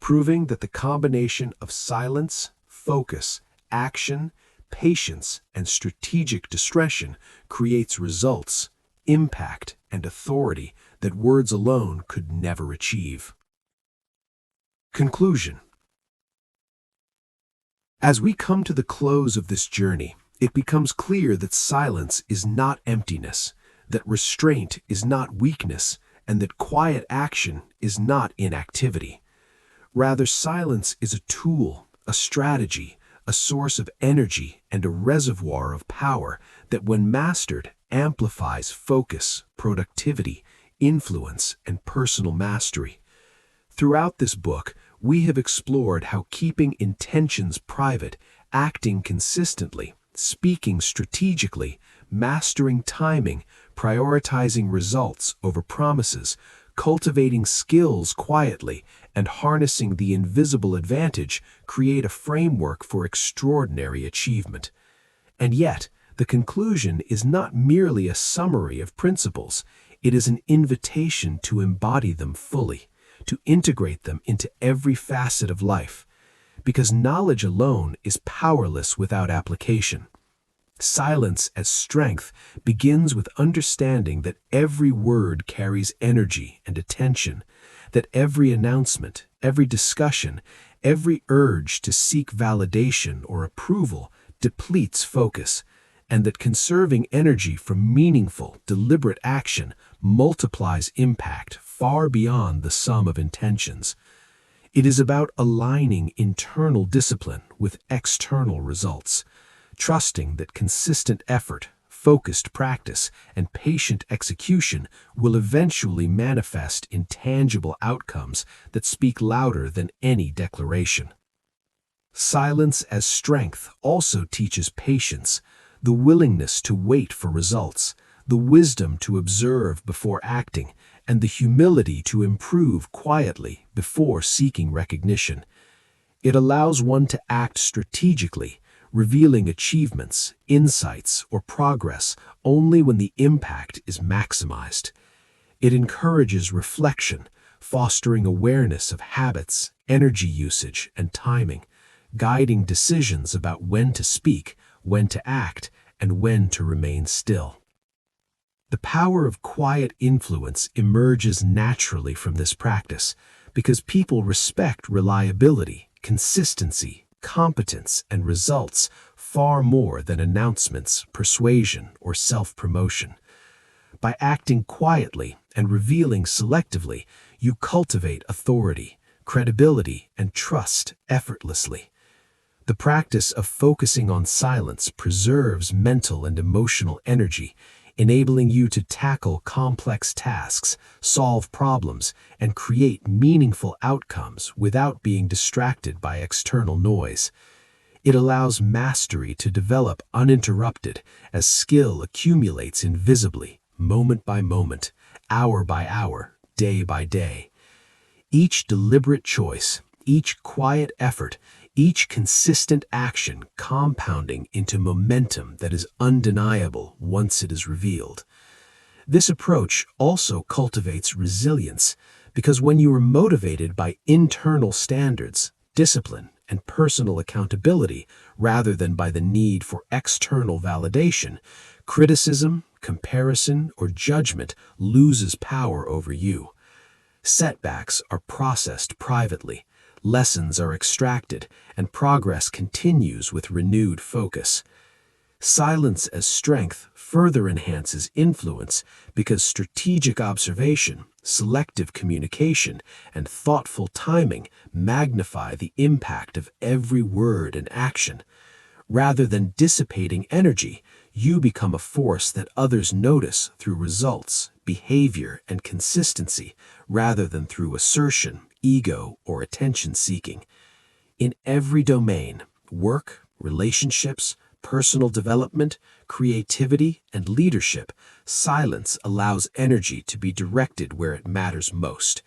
proving that the combination of silence, focus, action, patience, and strategic discretion creates results, impact, and authority that words alone could never achieve. Conclusion. As we come to the close of this journey, it becomes clear that silence is not emptiness, that restraint is not weakness, and that quiet action is not inactivity. Rather, silence is a tool, a strategy, a source of energy, and a reservoir of power that, when mastered, amplifies focus, productivity, influence, and personal mastery. Throughout this book, we have explored how keeping intentions private, acting consistently, speaking strategically, mastering timing, prioritizing results over promises, cultivating skills quietly, and harnessing the invisible advantage create a framework for extraordinary achievement. And yet, the conclusion is not merely a summary of principles, it is an invitation to embody them fully, to integrate them into every facet of life, because knowledge alone is powerless without application. Silence as strength begins with understanding that every word carries energy and attention, that every announcement, every discussion, every urge to seek validation or approval depletes focus, and that conserving energy from meaningful, deliberate action multiplies impact far beyond the sum of intentions. It is about aligning internal discipline with external results, trusting that consistent effort, focused practice, and patient execution will eventually manifest in tangible outcomes that speak louder than any declaration. Silence as strength also teaches patience, the willingness to wait for results, the wisdom to observe before acting, and the humility to improve quietly before seeking recognition. It allows one to act strategically, revealing achievements, insights, or progress only when the impact is maximized. It encourages reflection, fostering awareness of habits, energy usage, and timing, guiding decisions about when to speak, when to act, and when to remain still. The power of quiet influence emerges naturally from this practice because people respect reliability, consistency, competence, and results far more than announcements, persuasion, or self-promotion. By acting quietly and revealing selectively, you cultivate authority, credibility, and trust effortlessly. The practice of focusing on silence preserves mental and emotional energy, enabling you to tackle complex tasks, solve problems, and create meaningful outcomes without being distracted by external noise. It allows mastery to develop uninterrupted as skill accumulates invisibly, moment by moment, hour by hour, day by day. Each deliberate choice, each quiet effort, each consistent action compounding into momentum that is undeniable once it is revealed. This approach also cultivates resilience Because when you are motivated by internal standards, discipline, and personal accountability rather than by the need for external validation, criticism, comparison, or judgment loses power over you. Setbacks are processed privately, lessons are extracted, and progress continues with renewed focus. Silence as strength further enhances influence because strategic observation, selective communication, and thoughtful timing magnify the impact of every word and action. Rather than dissipating energy, you become a force that others notice through results, behavior, and consistency, rather than through assertion, ego, or attention-seeking. In every domain, work, relationships, personal development, creativity, and leadership, silence allows energy to be directed where it matters most.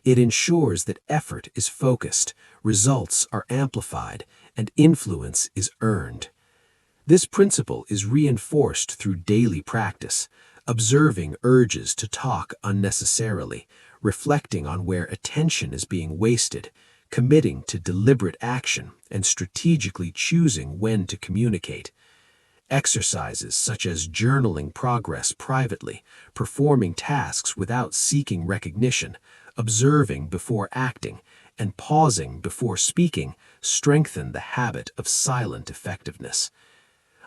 It ensures that effort is focused, results are amplified, and influence is earned. This principle is reinforced through daily practice, observing urges to talk unnecessarily, reflecting on where attention is being wasted, committing to deliberate action, and strategically choosing when to communicate. Exercises such as journaling progress privately, performing tasks without seeking recognition, observing before acting, and pausing before speaking strengthen the habit of silent effectiveness.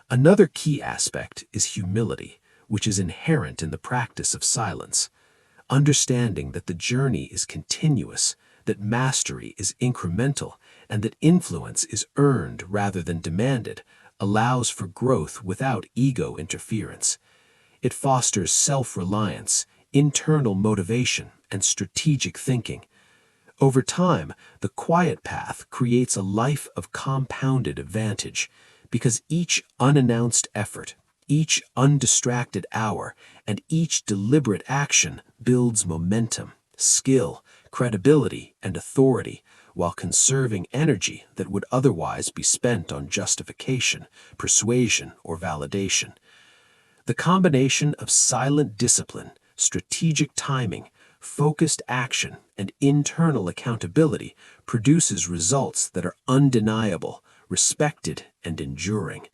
Another key aspect is humility, which is inherent in the practice of silence. Understanding that the journey is continuous, that mastery is incremental, and that influence is earned rather than demanded, allows for growth without ego interference. It fosters self-reliance, internal motivation, and strategic thinking. Over time, the quiet path creates a life of compounded advantage, because each unannounced effort, each undistracted hour, and each deliberate action builds momentum, skill, credibility, and authority, while conserving energy that would otherwise be spent on justification, persuasion, or validation. The combination of silent discipline, strategic timing, focused action, and internal accountability produces results that are undeniable, respected, and enduring.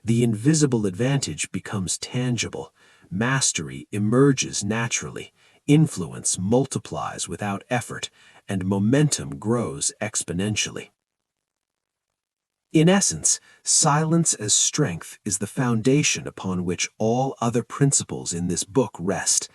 The invisible advantage becomes tangible, mastery emerges naturally, influence multiplies without effort, and momentum grows exponentially. In essence, silence as strength is the foundation upon which all other principles in this book rest.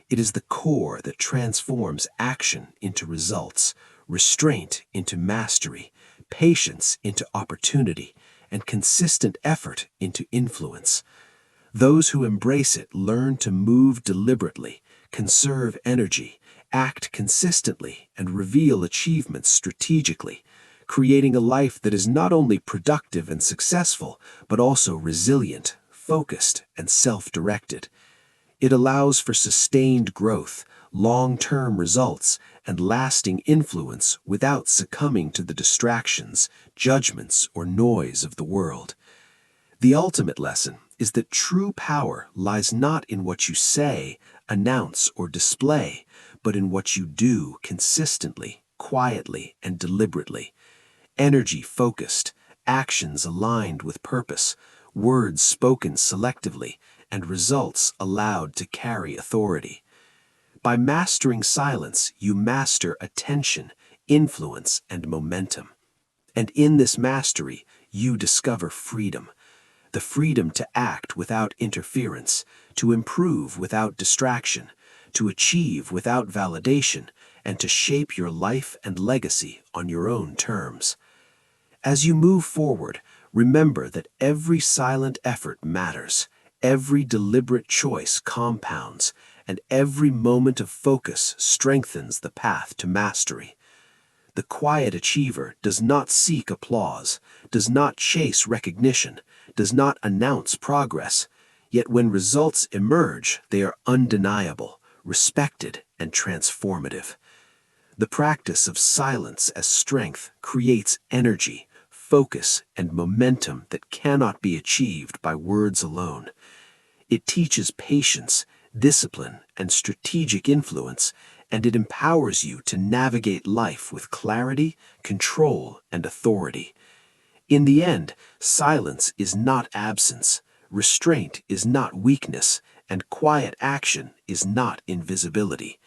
It is the core that transforms action into results, restraint into mastery, patience into opportunity, and consistent effort into influence. Those who embrace it learn to move deliberately, conserve energy, act consistently, and reveal achievements strategically, creating a life that is not only productive and successful, but also resilient, focused, and self-directed. It allows for sustained growth, long-term results, and lasting influence without succumbing to the distractions, judgments, or noise of the world. The ultimate lesson is that true power lies not in what you say, announce, or display, but in what you do consistently, quietly, and deliberately. Energy focused, actions aligned with purpose, words spoken selectively, and results allowed to carry authority. By mastering silence, you master attention, influence, and momentum. And in this mastery, you discover freedom. The freedom to act without interference, to improve without distraction, to achieve without validation, and to shape your life and legacy on your own terms. As you move forward, remember that every silent effort matters, every deliberate choice compounds, and every moment of focus strengthens the path to mastery. The quiet achiever does not seek applause, does not chase recognition, does not announce progress, yet when results emerge, they are undeniable, respected, and transformative. The practice of silence as strength creates energy, focus, and momentum that cannot be achieved by words alone. It teaches patience, discipline, and strategic influence, and it empowers you to navigate life with clarity, control, and authority. In the end, silence is not absence, restraint is not weakness, and quiet action is not invisibility.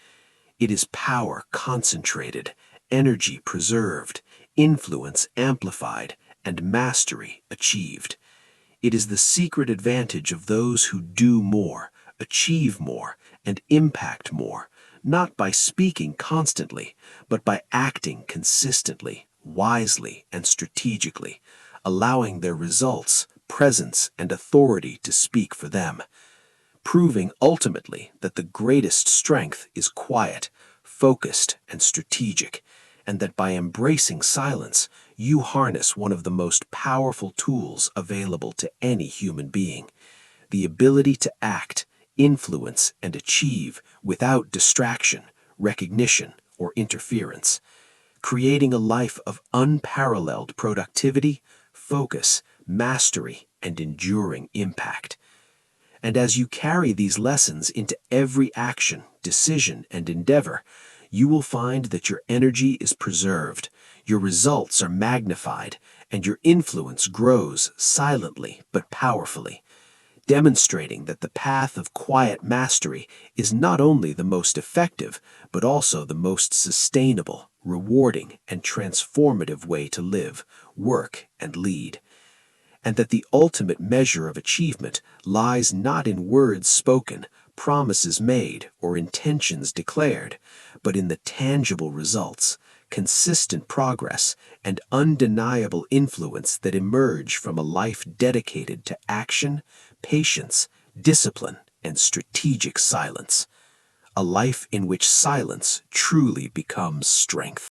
It is power concentrated, energy preserved, influence amplified, and mastery achieved. It is the secret advantage of those who do more, achieve more, and impact more, not by speaking constantly, but by acting consistently, wisely, and strategically, allowing their results, presence, and authority to speak for them, proving ultimately that the greatest strength is quiet, focused, and strategic, and that by embracing silence, you harness one of the most powerful tools available to any human being: the ability to act, influence, and achieve without distraction, recognition, or interference, creating a life of unparalleled productivity, focus, mastery, and enduring impact. And as you carry these lessons into every action, decision, and endeavor, you will find that your energy is preserved, your results are magnified, and your influence grows silently but powerfully, demonstrating that the path of quiet mastery is not only the most effective, but also the most sustainable, rewarding, and transformative way to live, work, and lead, and that the ultimate measure of achievement lies not in words spoken, promises made, or intentions declared, but in the tangible results, consistent progress, and undeniable influence that emerge from a life dedicated to action, patience, discipline, and strategic silence. A life in which silence truly becomes strength.